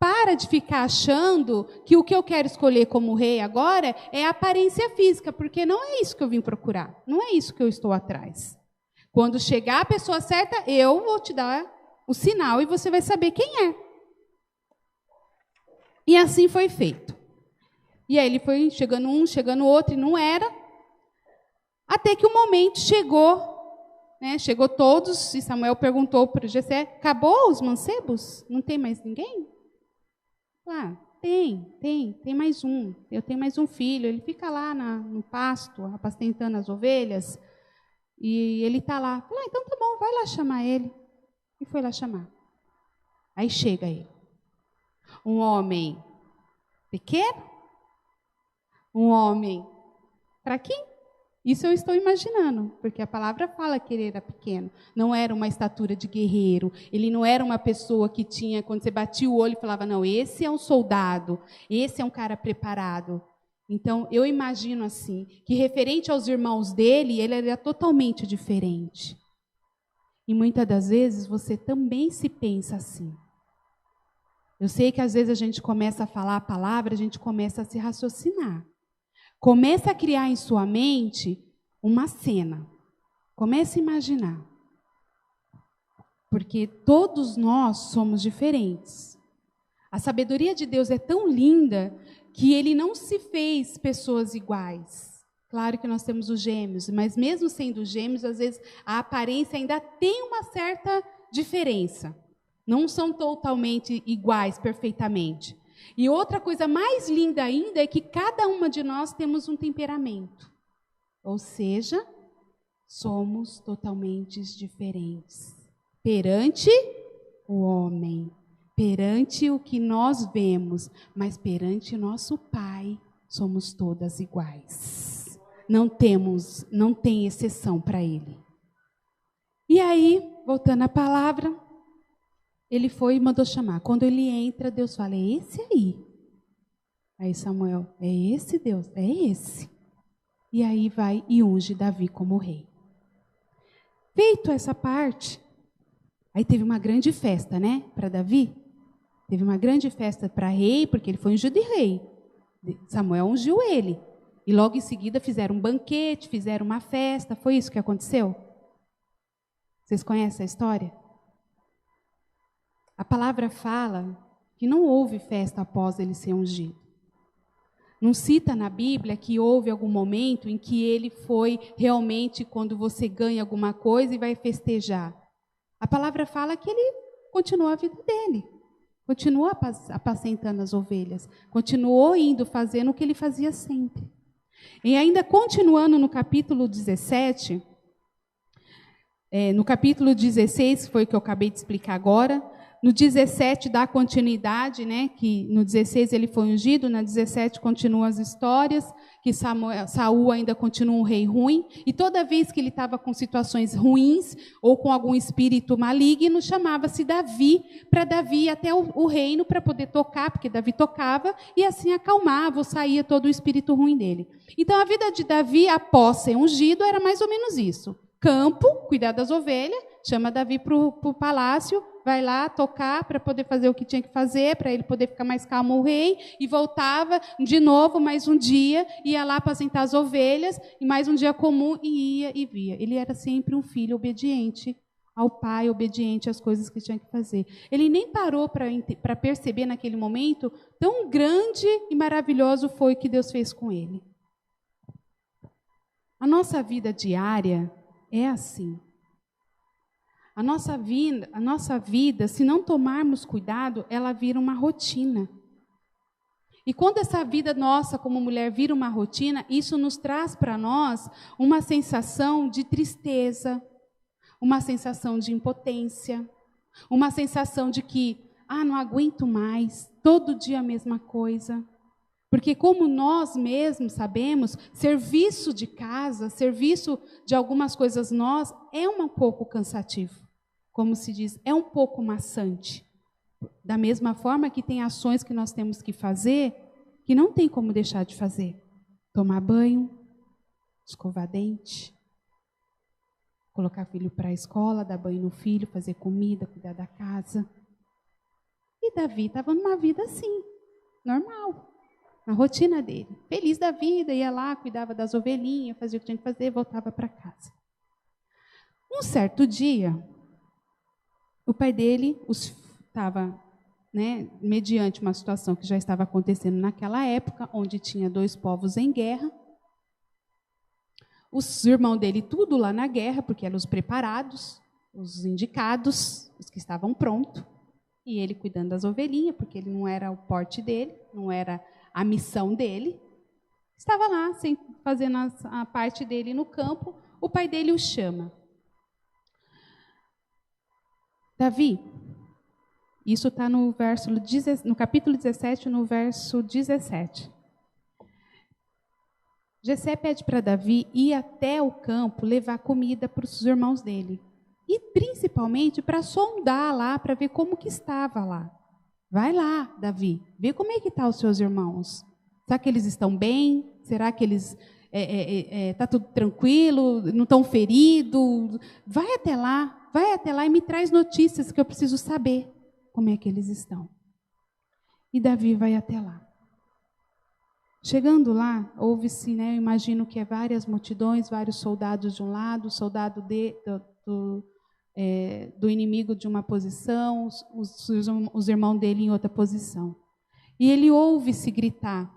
Para de ficar achando que o que eu quero escolher como rei agora é a aparência física, porque não é isso que eu vim procurar. Não é isso que eu estou atrás. Quando chegar a pessoa certa, eu vou te dar o sinal e você vai saber quem é. E assim foi feito. E aí ele foi chegando um, chegando outro, e não era. Até que o momento chegou, né? Chegou todos, e Samuel perguntou para Jessé: acabou os mancebos? Não tem mais ninguém? Ah, tem mais um. Eu tenho mais um filho. Ele fica lá no pasto, apacentando as ovelhas. E ele está lá. Falei: então tá bom, vai lá chamar ele. E foi lá chamar. Aí chega ele. Um homem pequeno. Um homem fraquinho. Isso eu estou imaginando, porque a palavra fala que ele era pequeno. Não era uma estatura de guerreiro. Ele não era uma pessoa que tinha, quando você batia o olho, falava: não, esse é um soldado, esse é um cara preparado. Então, eu imagino assim, que referente aos irmãos dele, ele era totalmente diferente. E muitas das vezes você também se pensa assim. Eu sei que às vezes a gente começa a falar a palavra, a gente começa a se raciocinar. Começa a criar em sua mente uma cena. Comece a imaginar. Porque todos nós somos diferentes. A sabedoria de Deus é tão linda que Ele não se fez pessoas iguais. Claro que nós temos os gêmeos, mas mesmo sendo gêmeos, às vezes a aparência ainda tem uma certa diferença. Não são totalmente iguais perfeitamente. E outra coisa mais linda ainda é que cada uma de nós temos um temperamento. Ou seja, somos totalmente diferentes. Perante o homem, perante o que nós vemos, mas perante nosso Pai, somos todas iguais. Não tem exceção para Ele. E aí, voltando à palavra, ele foi e mandou chamar. Quando ele entra, Deus fala: é esse aí. Aí Samuel: é esse Deus? É esse. E aí vai e unge Davi como rei. Feito essa parte, aí teve uma grande festa, né, para Davi. Teve uma grande festa para rei, porque ele foi ungido de rei. Samuel ungiu ele. E logo em seguida fizeram um banquete, fizeram uma festa. Foi isso que aconteceu? Vocês conhecem a história? A palavra fala que não houve festa após ele ser ungido. Não cita na Bíblia que houve algum momento em que ele foi realmente, quando você ganha alguma coisa e vai festejar. A palavra fala que ele continuou a vida dele. Continuou apacentando as ovelhas. Continuou indo, fazendo o que ele fazia sempre. E ainda continuando no capítulo 17, no capítulo 16, que foi o que eu acabei de explicar agora. No 17 dá continuidade, né, que no 16 ele foi ungido, na 17 continuam as histórias, que Saul ainda continua um rei ruim, e toda vez que ele estava com situações ruins, ou com algum espírito maligno, chamava-se Davi, para Davi ir até o reino para poder tocar, porque Davi tocava, e assim acalmava ou saía todo o espírito ruim dele. Então a vida de Davi, após ser ungido, era mais ou menos isso. Campo, cuidar das ovelhas, chama Davi para o palácio, vai lá tocar para poder fazer o que tinha que fazer, para ele poder ficar mais calmo o rei, e voltava de novo mais um dia, ia lá apacentar as ovelhas, e mais um dia comum, e ia e via. Ele era sempre um filho obediente ao pai, obediente às coisas que tinha que fazer. Ele nem parou para perceber naquele momento, tão grande e maravilhoso foi o que Deus fez com ele. A nossa vida diária é assim. A nossa vida, se não tomarmos cuidado, ela vira uma rotina. E quando essa vida nossa como mulher vira uma rotina, isso nos traz para nós uma sensação de tristeza, uma sensação de impotência, uma sensação de que, não aguento mais, todo dia a mesma coisa. Porque como nós mesmos sabemos, serviço de casa, serviço de algumas coisas nós, é um pouco cansativo. Como se diz, é um pouco maçante. Da mesma forma que tem ações que nós temos que fazer, que não tem como deixar de fazer. Tomar banho, escovar dente, colocar filho para a escola, dar banho no filho, fazer comida, cuidar da casa. E Davi estava numa vida assim, normal, na rotina dele. Feliz da vida, ia lá, cuidava das ovelhinhas, fazia o que tinha que fazer, voltava para casa. Um certo dia, o pai dele estava, mediante uma situação que já estava acontecendo naquela época, onde tinha 2 povos em guerra. Os irmãos dele, tudo lá na guerra, porque eram os preparados, os indicados, os que estavam prontos. E ele cuidando das ovelhinhas, porque ele não era o porte dele, não era a missão dele. Estava lá, fazendo a parte dele no campo. O pai dele o chama. Davi, isso está no capítulo 17, no verso 17. Jessé pede para Davi ir até o campo levar comida para os irmãos dele. E principalmente para sondar lá, para ver como que estava lá. Vai lá, Davi, vê como é que estão os seus irmãos. Será que eles estão bem? Será que eles está tudo tranquilo? Não estão feridos? Vai até lá e me traz notícias que eu preciso saber como é que eles estão. E Davi vai até lá. Chegando lá, houve-se, eu imagino que várias multidões, vários soldados de um lado, soldado do inimigo de uma posição, os irmãos dele em outra posição. E ele ouve-se gritar,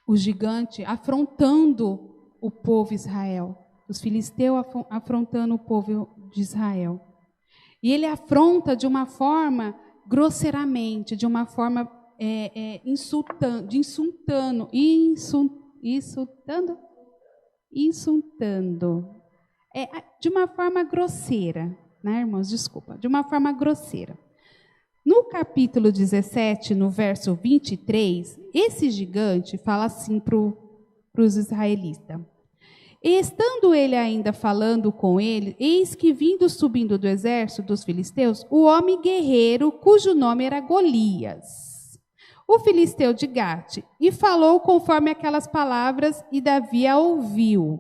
o gigante afrontando o povo Israel, os filisteus afrontando o povo de Israel. E ele afronta de uma forma grosseiramente, de uma forma insultando, de uma forma grosseira, irmãos? Desculpa, de uma forma grosseira. No capítulo 17, no verso 23, esse gigante fala assim para os israelitas. E estando ele ainda falando com ele, eis que subindo do exército dos filisteus, o homem guerreiro, cujo nome era Golias, o filisteu de Gate, e falou conforme aquelas palavras, e Davi a ouviu.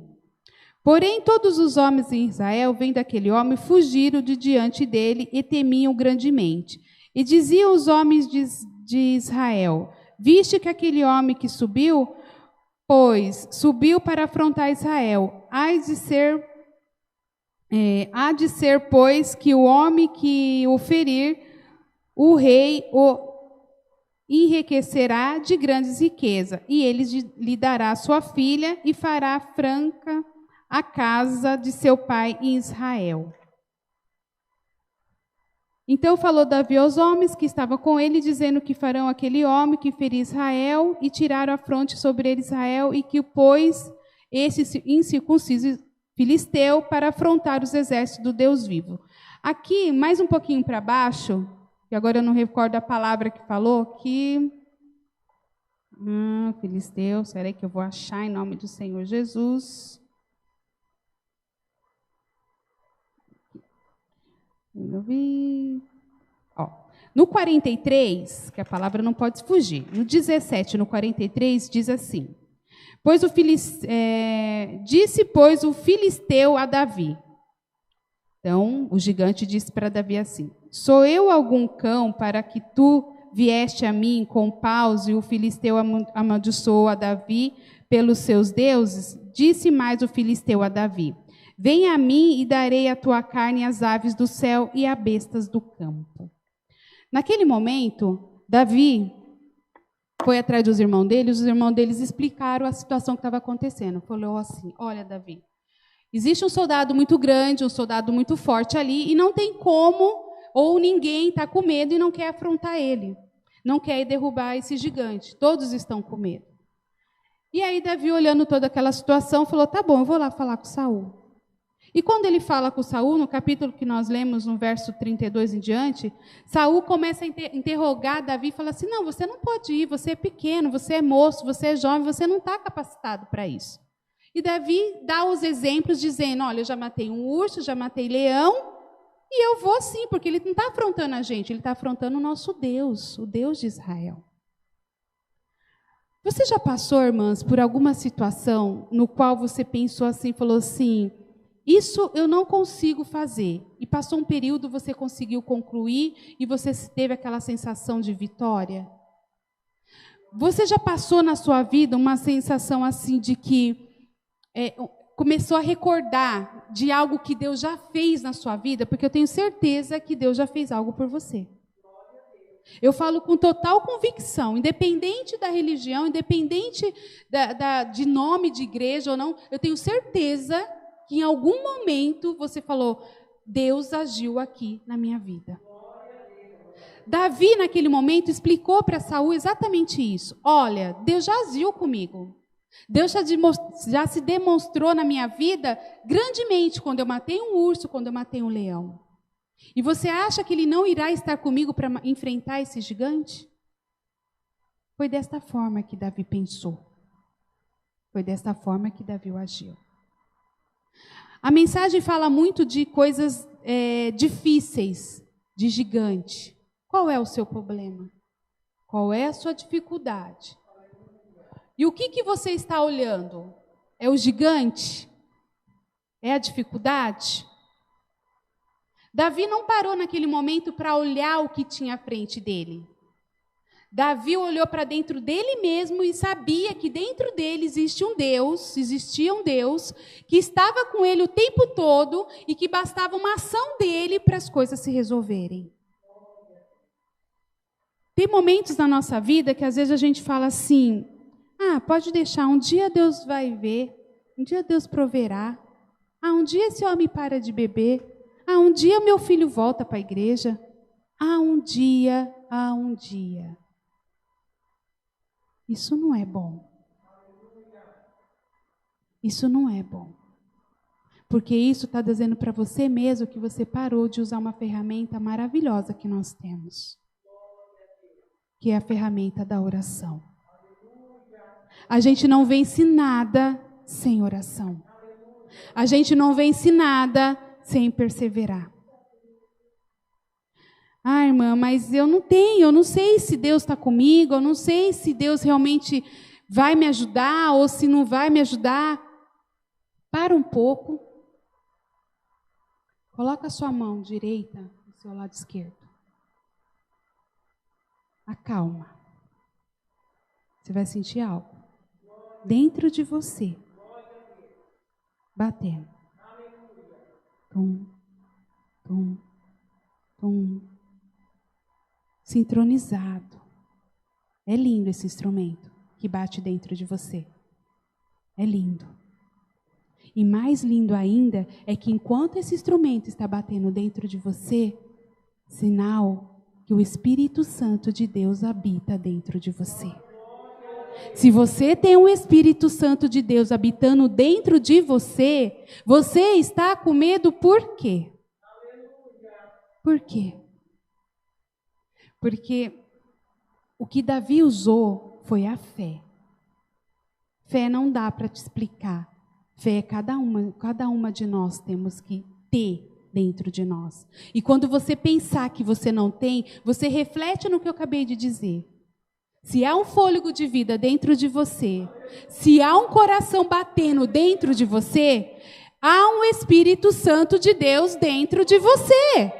Porém, todos os homens em Israel, vendo aquele homem, fugiram de diante dele e temiam grandemente. E diziam os homens de Israel, viste que aquele homem que subiu, pois subiu para afrontar Israel, há de ser, pois, que o homem que o ferir, o rei o enriquecerá de grandes riquezas, e ele lhe dará sua filha e fará franca a casa de seu pai em Israel. Então falou Davi aos homens que estavam com ele, dizendo que farão aquele homem que feriu Israel e tiraram a fronte sobre ele Israel e que pôs esse incircunciso filisteu para afrontar os exércitos do Deus vivo. Aqui, mais um pouquinho para baixo, e agora eu não recordo a palavra que falou, que... filisteu, será que eu vou achar em nome do Senhor Jesus? No 43, que a palavra não pode fugir, no 17, no 43, diz assim, disse, pois, o filisteu a Davi. Então, o gigante disse para Davi assim, sou eu algum cão para que tu vieste a mim com paus e o filisteu amaldiçoou a Davi pelos seus deuses? Disse mais o filisteu a Davi, venha a mim e darei a tua carne às aves do céu e a bestas do campo. Naquele momento, Davi foi atrás dos irmãos dele, os irmãos deles explicaram a situação que estava acontecendo. Falou assim, olha, Davi, existe um soldado muito grande, um soldado muito forte ali, e não tem como, ou ninguém está com medo e não quer afrontar ele. Não quer derrubar esse gigante. Todos estão com medo. E aí Davi, olhando toda aquela situação, falou, tá bom, eu vou lá falar com Saul. E quando ele fala com Saul, no capítulo que nós lemos, no verso 32 em diante, Saul começa a interrogar Davi e fala assim, não, você não pode ir, você é pequeno, você é moço, você é jovem, você não está capacitado para isso. E Davi dá os exemplos dizendo, olha, eu já matei um urso, já matei leão, e eu vou sim, porque ele não está afrontando a gente, ele está afrontando o nosso Deus, o Deus de Israel. Você já passou, irmãs, por alguma situação no qual você pensou assim, falou assim, isso eu não consigo fazer. E passou um período, você conseguiu concluir e você teve aquela sensação de vitória? Você já passou na sua vida uma sensação assim de que começou a recordar de algo que Deus já fez na sua vida? Porque eu tenho certeza que Deus já fez algo por você. Eu falo com total convicção, independente da religião, independente de nome de igreja ou não, eu tenho certeza que em algum momento você falou, Deus agiu aqui na minha vida. Davi, naquele momento, explicou para Saul exatamente isso. Olha, Deus já agiu comigo. Deus já se demonstrou na minha vida grandemente quando eu matei um urso, quando eu matei um leão. E você acha que ele não irá estar comigo para enfrentar esse gigante? Foi desta forma que Davi pensou. Foi desta forma que Davi agiu. A mensagem fala muito de coisas difíceis, de gigante. Qual é o seu problema? Qual é a sua dificuldade? E o que você está olhando? É o gigante? É a dificuldade? Davi não parou naquele momento para olhar o que tinha à frente dele. Davi olhou para dentro dele mesmo e sabia que dentro dele existia um Deus que estava com ele o tempo todo e que bastava uma ação dele para as coisas se resolverem. Tem momentos na nossa vida que às vezes a gente fala assim, pode deixar, um dia Deus vai ver, um dia Deus proverá, um dia esse homem para de beber, um dia meu filho volta para a igreja, um dia. Isso não é bom. Isso não é bom. Porque isso está dizendo para você mesmo que você parou de usar uma ferramenta maravilhosa que nós temos. Que é a ferramenta da oração. A gente não vence nada sem oração. A gente não vence nada sem perseverar. Irmã, mas eu não sei se Deus está comigo, eu não sei se Deus realmente vai me ajudar ou se não vai me ajudar. Para um pouco. Coloca a sua mão direita no seu lado esquerdo. Acalma. Você vai sentir algo dentro de você, batendo. Tum, tum, tum. Sincronizado. É lindo esse instrumento que bate dentro de você. É lindo. E mais lindo ainda é que enquanto esse instrumento está batendo dentro de você, sinal que o Espírito Santo de Deus habita dentro de você. Se você tem o Espírito Santo de Deus habitando dentro de você, você está com medo por quê? Por quê? Porque o que Davi usou foi a fé. Fé não dá para te explicar. Fé cada uma de nós temos que ter dentro de nós. E quando você pensar que você não tem, você reflete no que eu acabei de dizer. Se há um fôlego de vida dentro de você, se há um coração batendo dentro de você, há um Espírito Santo de Deus dentro de você.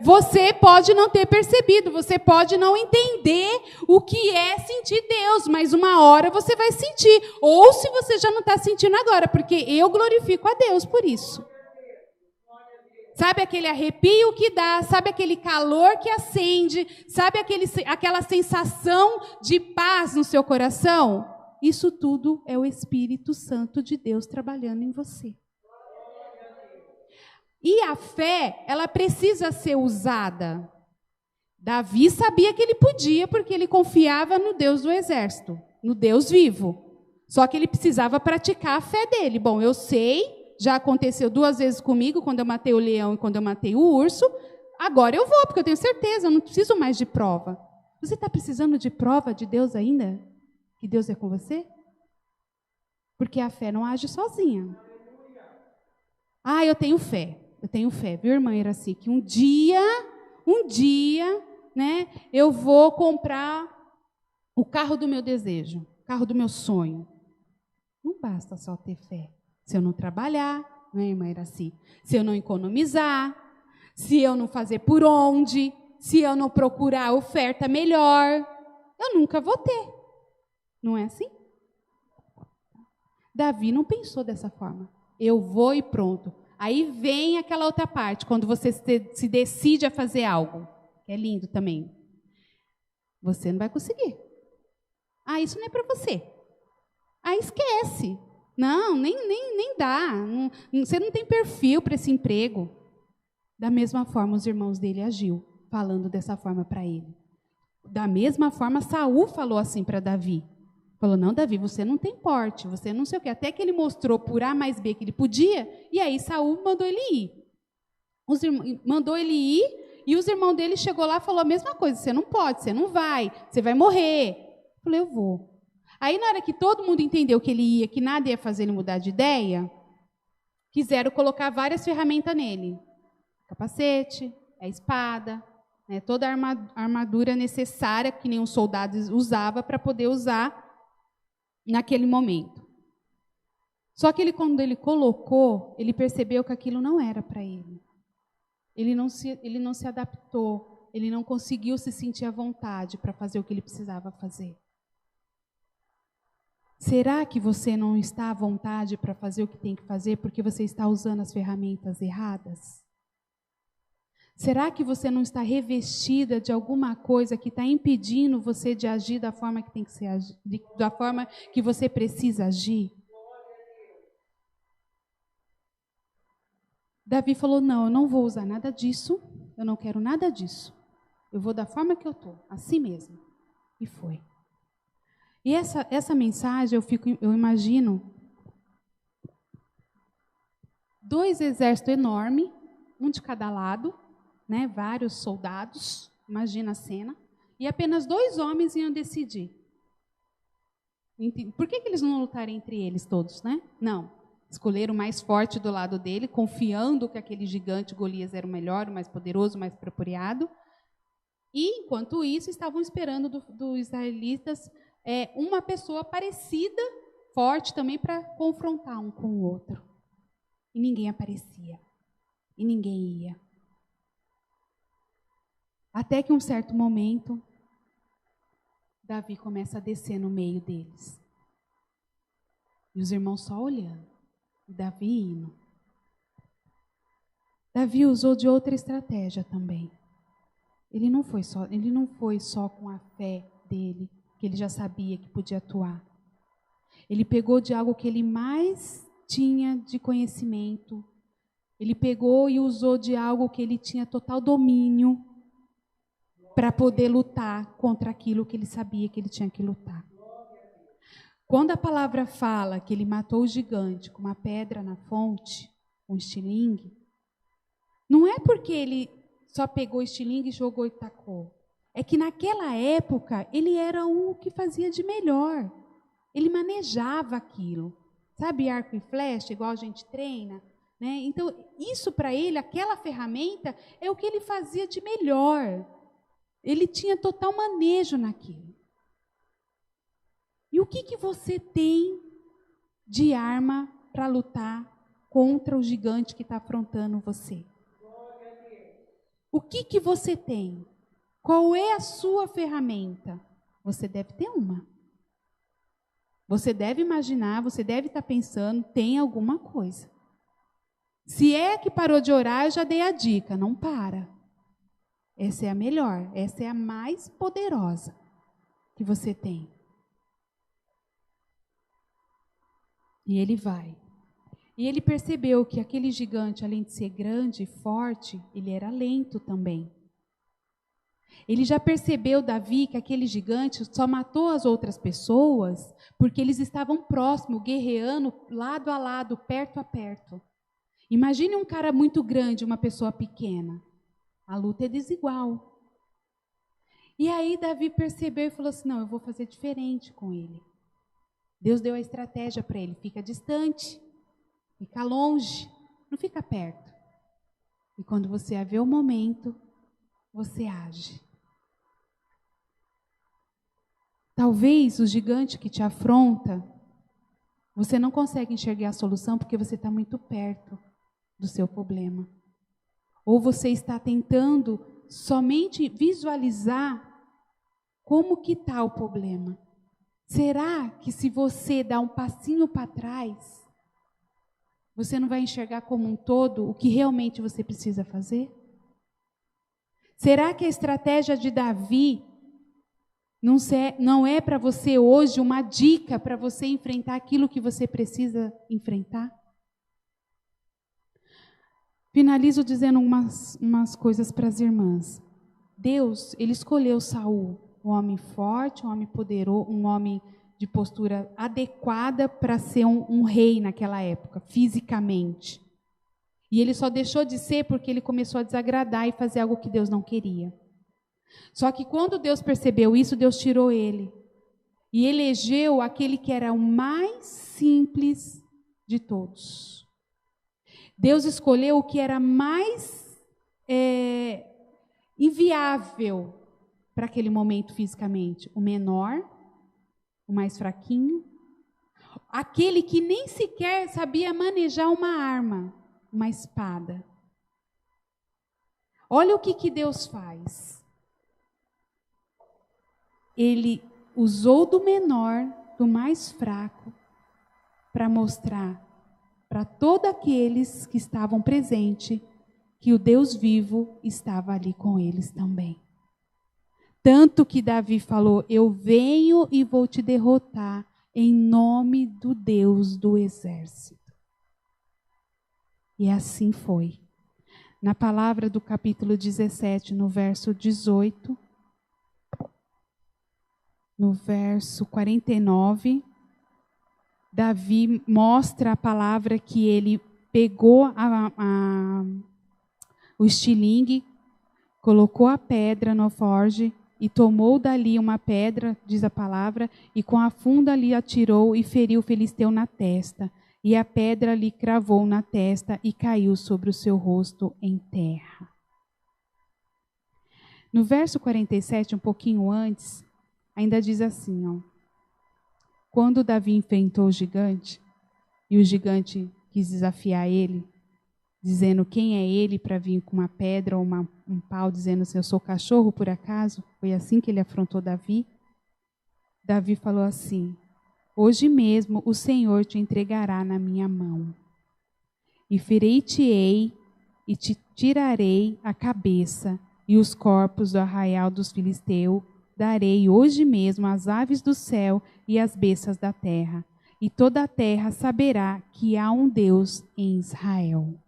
Você pode não ter percebido, você pode não entender o que é sentir Deus, mas uma hora você vai sentir. Ou se você já não está sentindo agora, porque eu glorifico a Deus por isso. Sabe aquele arrepio que dá, sabe aquele calor que acende, sabe aquela sensação de paz no seu coração? Isso tudo é o Espírito Santo de Deus trabalhando em você. E a fé, ela precisa ser usada. Davi sabia que ele podia, porque ele confiava no Deus do exército, no Deus vivo. Só que ele precisava praticar a fé dele. Bom, eu sei, já aconteceu 2 vezes comigo, quando eu matei o leão e quando eu matei o urso. Agora eu vou, porque eu tenho certeza, eu não preciso mais de prova. Você está precisando de prova de Deus ainda? Que Deus é com você? Porque a fé não age sozinha. Ah, eu tenho fé, viu, irmã Iraci? Que um dia, né, eu vou comprar o carro do meu desejo, o carro do meu sonho. Não basta só ter fé. Se eu não trabalhar, né, irmã Iraci? Se eu não economizar, se eu não fazer por onde, se eu não procurar oferta melhor, eu nunca vou ter. Não é assim? Davi não pensou dessa forma. Eu vou e pronto. Aí vem aquela outra parte, quando você se decide a fazer algo. É lindo também. Você não vai conseguir. Ah, isso não é para você. Ah, esquece. Não, nem dá. Você não tem perfil para esse emprego. Da mesma forma, os irmãos dele agiu, falando dessa forma para ele. Da mesma forma, Saul falou assim para Davi. Falou, não, Davi, você não tem porte, você não sei o quê. Até que ele mostrou por A mais B que ele podia, e aí Saul mandou ele ir. Mandou ele ir, e os irmãos dele chegou lá e falou a mesma coisa. Você não pode, você não vai, você vai morrer. Eu falei, eu vou. Aí, na hora que todo mundo entendeu que ele ia, que nada ia fazer ele mudar de ideia, quiseram colocar várias ferramentas nele. Capacete, a espada, né, toda a armadura necessária que nenhum soldado usava para poder usar naquele momento. Só que quando ele colocou, ele percebeu que aquilo não era para ele. Ele não se adaptou, ele não conseguiu se sentir à vontade para fazer o que ele precisava fazer. Será que você não está à vontade para fazer o que tem que fazer porque você está usando as ferramentas erradas? Será que você não está revestida de alguma coisa que está impedindo você de agir da forma que tem que ser, da forma que você precisa agir? Davi falou, não, eu não vou usar nada disso, eu não quero nada disso. Eu vou da forma que eu estou, assim mesmo. E foi. E essa mensagem, eu imagino 2 exércitos enormes, um de cada lado, né, vários soldados, imagina a cena, e apenas 2 homens iam decidir. Por que eles não lutaram entre eles todos, né? Não, escolheram o mais forte do lado dele, confiando que aquele gigante Golias era o melhor, o mais poderoso, o mais apropriado, e, enquanto isso, estavam esperando dos israelitas uma pessoa parecida, forte também, para confrontar um com o outro. E ninguém aparecia, e ninguém ia. Até que um certo momento, Davi começa a descer no meio deles. E os irmãos só olhando. E Davi indo. Davi usou de outra estratégia também. Ele não foi só com a fé dele, que ele já sabia que podia atuar. Ele pegou de algo que ele mais tinha de conhecimento. Ele pegou e usou de algo que ele tinha total domínio, para poder lutar contra aquilo que ele sabia que ele tinha que lutar. Quando a palavra fala que ele matou o gigante com uma pedra na fonte, um estilingue, não é porque ele só pegou o estilingue, jogou e tacou. É que naquela época ele era o que fazia de melhor. Ele manejava aquilo. Sabe arco e flecha, igual a gente treina? Né? Então, isso para ele, aquela ferramenta, é o que ele fazia de melhor. Ele tinha total manejo naquilo. E o que você tem de arma para lutar contra o gigante que está afrontando você? O que você tem? Qual é a sua ferramenta? Você deve ter uma. Você deve imaginar, você deve estar pensando, tem alguma coisa. Se é que parou de orar, eu já dei a dica, não para. Essa é a melhor, essa é a mais poderosa que você tem. E ele vai. E ele percebeu que aquele gigante, além de ser grande e forte, ele era lento também. Ele já percebeu, Davi, que aquele gigante só matou as outras pessoas porque eles estavam próximos, guerreando lado a lado, perto a perto. Imagine um cara muito grande, uma pessoa pequena. A luta é desigual. E aí Davi percebeu e falou assim, não, eu vou fazer diferente com ele. Deus deu a estratégia para ele, fica distante, fica longe, não fica perto. E quando você vê o momento, você age. Talvez o gigante que te afronta, você não consegue enxergar a solução porque você está muito perto do seu problema. Ou você está tentando somente visualizar como que está o problema. Será que se você dá um passinho para trás, você não vai enxergar como um todo o que realmente você precisa fazer? Será que a estratégia de Davi não é para você hoje uma dica para você enfrentar aquilo que você precisa enfrentar? Finalizo dizendo umas coisas para as irmãs. Deus, ele escolheu Saul, um homem forte, um homem poderoso, um homem de postura adequada para ser um rei naquela época, fisicamente. E ele só deixou de ser porque ele começou a desagradar e fazer algo que Deus não queria. Só que quando Deus percebeu isso, Deus tirou ele. E elegeu aquele que era o mais simples de todos. Deus escolheu o que era mais inviável para aquele momento fisicamente. O menor, o mais fraquinho, aquele que nem sequer sabia manejar uma arma, uma espada. Olha o que Deus faz. Ele usou do menor, do mais fraco, para mostrar para todos aqueles que estavam presentes que o Deus vivo estava ali com eles também. Tanto que Davi falou, eu venho e vou te derrotar em nome do Deus do exército. E assim foi. Na palavra do capítulo 17, no verso 18, no verso 49, Davi mostra a palavra que ele pegou o estilingue, colocou a pedra no alforje e tomou dali uma pedra, diz a palavra, e com a funda ali atirou e feriu o filisteu na testa. E a pedra lhe cravou na testa e caiu sobre o seu rosto em terra. No verso 47, um pouquinho antes, ainda diz assim, ó. Quando Davi enfrentou o gigante, e o gigante quis desafiar ele, dizendo quem é ele para vir com uma pedra ou um pau, dizendo assim, eu sou cachorro por acaso? Foi assim que ele afrontou Davi. Davi falou assim, hoje mesmo o Senhor te entregará na minha mão. E ferei-te-ei e te tirarei a cabeça e os corpos do arraial dos filisteus, darei hoje mesmo às aves do céu e às bestas da terra. E toda a terra saberá que há um Deus em Israel.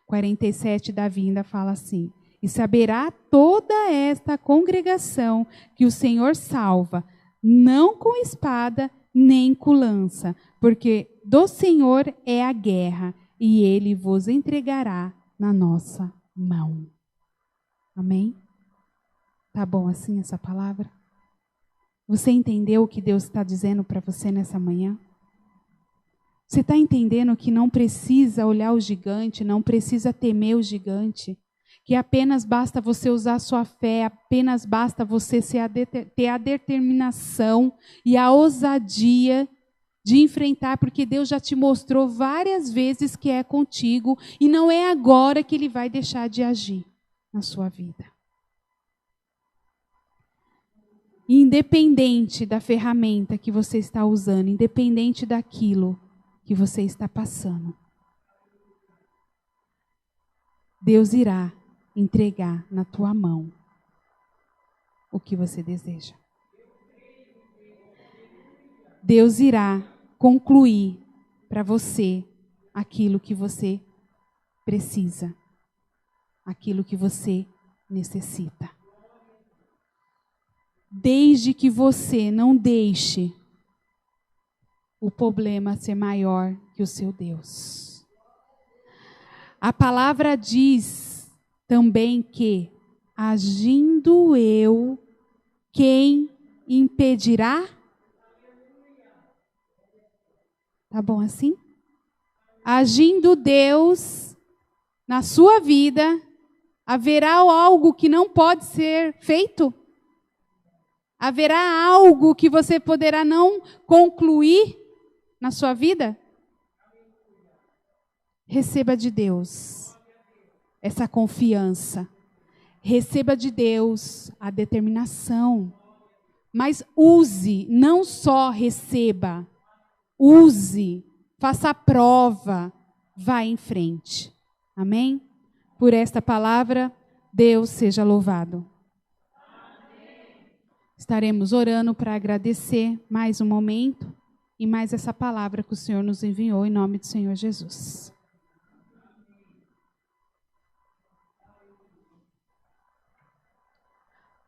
47, Davi ainda fala assim, e saberá toda esta congregação que o Senhor salva, não com espada, nem com lança, porque do Senhor é a guerra, e ele vos entregará na nossa mão. Amém? Tá bom assim essa palavra? Você entendeu o que Deus está dizendo para você nessa manhã? Você está entendendo que não precisa olhar o gigante, não precisa temer o gigante, que apenas basta você usar a sua fé, apenas basta você ter a determinação e a ousadia de enfrentar, porque Deus já te mostrou várias vezes que é contigo e não é agora que Ele vai deixar de agir na sua vida. Independente da ferramenta que você está usando, independente daquilo que você está passando. Deus irá entregar na tua mão o que você deseja. Deus irá concluir para você aquilo que você precisa, aquilo que você necessita. Desde que você não deixe o problema ser maior que o seu Deus. A palavra diz também que, agindo eu, quem impedirá? Tá bom assim? Agindo Deus na sua vida, haverá algo que não pode ser feito? Haverá algo que você poderá não concluir na sua vida? Receba de Deus essa confiança. Receba de Deus a determinação. Mas use, não só receba. Use, faça a prova, vá em frente. Amém? Por esta palavra, Deus seja louvado. Estaremos orando para agradecer mais um momento e mais essa palavra que o Senhor nos enviou em nome do Senhor Jesus.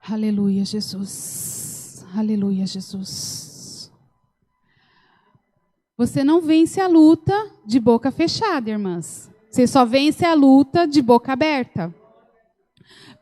Aleluia, Jesus. Aleluia, Jesus. Você não vence a luta de boca fechada, irmãs. Você só vence a luta de boca aberta.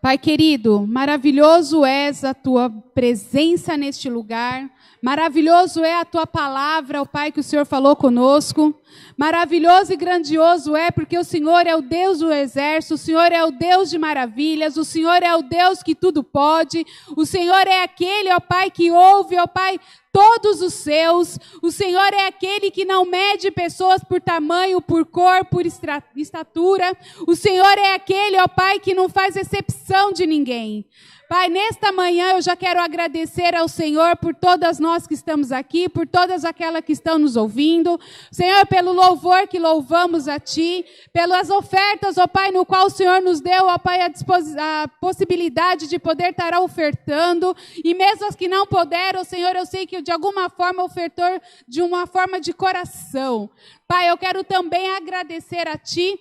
Pai querido, maravilhoso és a tua presença neste lugar. Maravilhoso é a tua palavra, ó Pai, que o Senhor falou conosco. Maravilhoso e grandioso é, porque o Senhor é o Deus do exército, o Senhor é o Deus de maravilhas, o Senhor é o Deus que tudo pode, o Senhor é aquele, ó Pai, que ouve, ó Pai, todos os seus, o Senhor é aquele que não mede pessoas por tamanho, por cor, por estatura, o Senhor é aquele, ó Pai, que não faz exceção de ninguém. Pai, nesta manhã eu já quero agradecer ao Senhor por todas nós que estamos aqui, por todas aquelas que estão nos ouvindo. Senhor, pelo louvor que louvamos a Ti, pelas ofertas, ó Pai, no qual o Senhor nos deu, ó Pai, a possibilidade de poder estar ofertando. E mesmo as que não puderam, Senhor, eu sei que de alguma forma ofertou de uma forma de coração. Pai, eu quero também agradecer a Ti,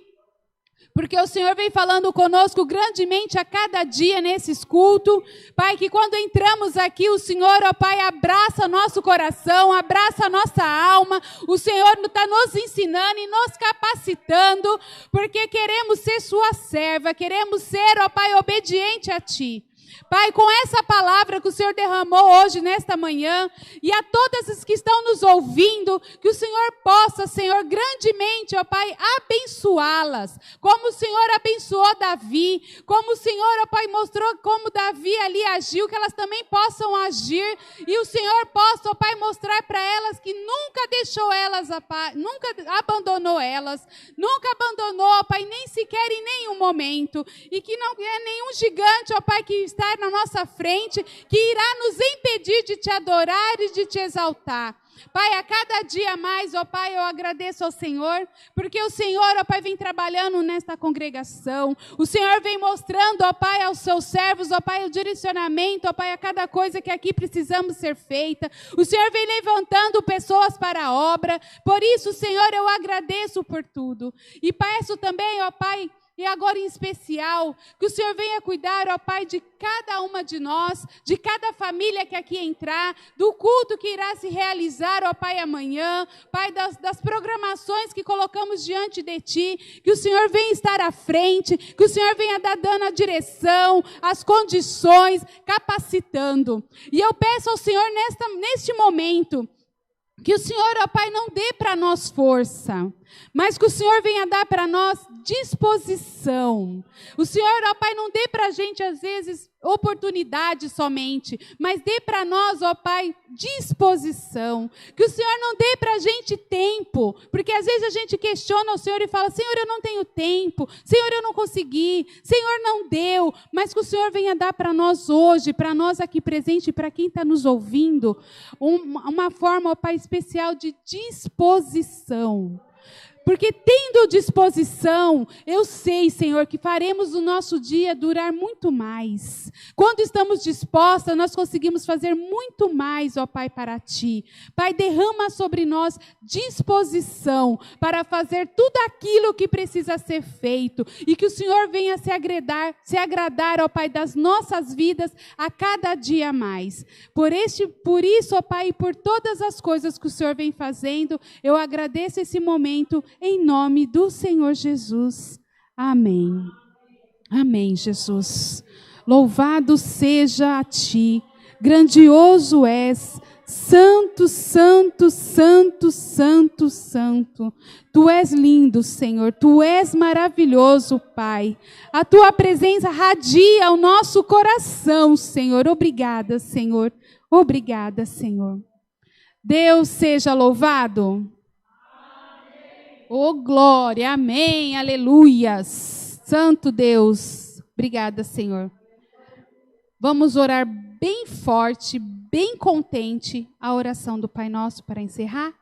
porque o Senhor vem falando conosco grandemente a cada dia nesses cultos. Pai, que quando entramos aqui, o Senhor, ó Pai, abraça nosso coração, abraça nossa alma. O Senhor está nos ensinando e nos capacitando, porque queremos ser sua serva, queremos ser, ó Pai, obediente a Ti. Pai, com essa palavra que o Senhor derramou hoje, nesta manhã, e a todas as que estão nos ouvindo, que o Senhor possa, Senhor, grandemente, ó Pai, abençoá-las, como o Senhor abençoou Davi, como o Senhor, ó Pai, mostrou como Davi ali agiu, que elas também possam agir, e o Senhor possa, ó Pai, mostrar para elas que nunca deixou elas, nunca abandonou elas, nunca abandonou, ó Pai, nem sequer em nenhum momento, e que não é nenhum gigante, ó Pai, que está na nossa frente, que irá nos impedir de te adorar e de te exaltar. Pai, a cada dia mais, ó Pai, eu agradeço ao Senhor, porque o Senhor, ó Pai, vem trabalhando nesta congregação, o Senhor vem mostrando, ó Pai, aos seus servos, ó Pai, o direcionamento, ó Pai, a cada coisa que aqui precisamos ser feita, o Senhor vem levantando pessoas para a obra, por isso, Senhor, eu agradeço por tudo, e peço também, ó Pai, e agora em especial, que o Senhor venha cuidar, ó Pai, de cada uma de nós, de cada família que aqui entrar, do culto que irá se realizar, ó Pai, amanhã, Pai, das programações que colocamos diante de Ti, que o Senhor venha estar à frente, que o Senhor venha dando a direção, as condições, capacitando. E eu peço ao Senhor neste momento, que o Senhor, ó Pai, não dê para nós força, mas que o Senhor venha dar para nós disposição. O Senhor, ó Pai, não dê para a gente, às vezes, oportunidade somente, mas dê para nós, ó Pai, disposição. Que o Senhor não dê para a gente tempo, porque às vezes a gente questiona o Senhor e fala, Senhor, eu não tenho tempo, Senhor, eu não consegui, Senhor, não deu, mas que o Senhor venha dar para nós hoje, para nós aqui presente, para quem está nos ouvindo, uma forma, ó Pai, especial de disposição. Porque tendo disposição, eu sei, Senhor, que faremos o nosso dia durar muito mais. Quando estamos dispostas, nós conseguimos fazer muito mais, ó Pai, para Ti. Pai, derrama sobre nós disposição para fazer tudo aquilo que precisa ser feito. E que o Senhor venha se agradar, ó Pai, das nossas vidas a cada dia mais. Por isso, ó Pai, e por todas as coisas que o Senhor vem fazendo, eu agradeço esse momento em nome do Senhor Jesus. Amém. Amém, Jesus. Louvado seja a Ti. Grandioso és. Santo, santo, santo, santo, santo. Tu és lindo, Senhor. Tu és maravilhoso, Pai. A Tua presença radia o nosso coração, Senhor. Obrigada, Senhor. Obrigada, Senhor. Deus seja louvado. Oh, glória, amém, aleluias. Santo Deus, obrigada, Senhor. Vamos orar bem forte, bem contente a oração do Pai Nosso para encerrar?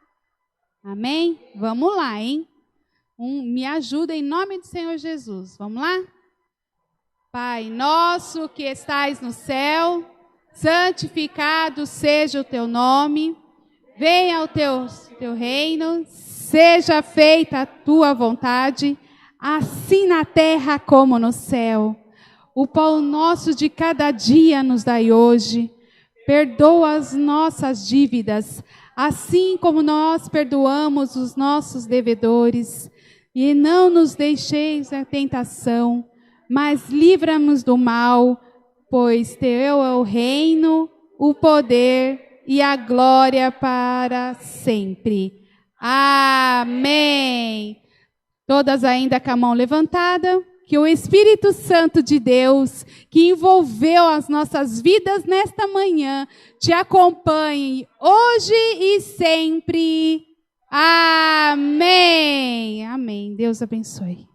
Amém? Vamos lá, hein? Me ajuda em nome do Senhor Jesus. Vamos lá? Pai nosso que estais no céu, santificado seja o teu nome, venha o teu reino, seja feita a tua vontade, assim na terra como no céu. O pão nosso de cada dia nos dai hoje. Perdoa as nossas dívidas, assim como nós perdoamos os nossos devedores. E não nos deixeis a tentação, mas livra-nos do mal, pois teu é o reino, o poder e a glória para sempre. Amém. Todas ainda com a mão levantada, que o Espírito Santo de Deus, que envolveu as nossas vidas nesta manhã, te acompanhe hoje e sempre. Amém. Amém. Deus abençoe.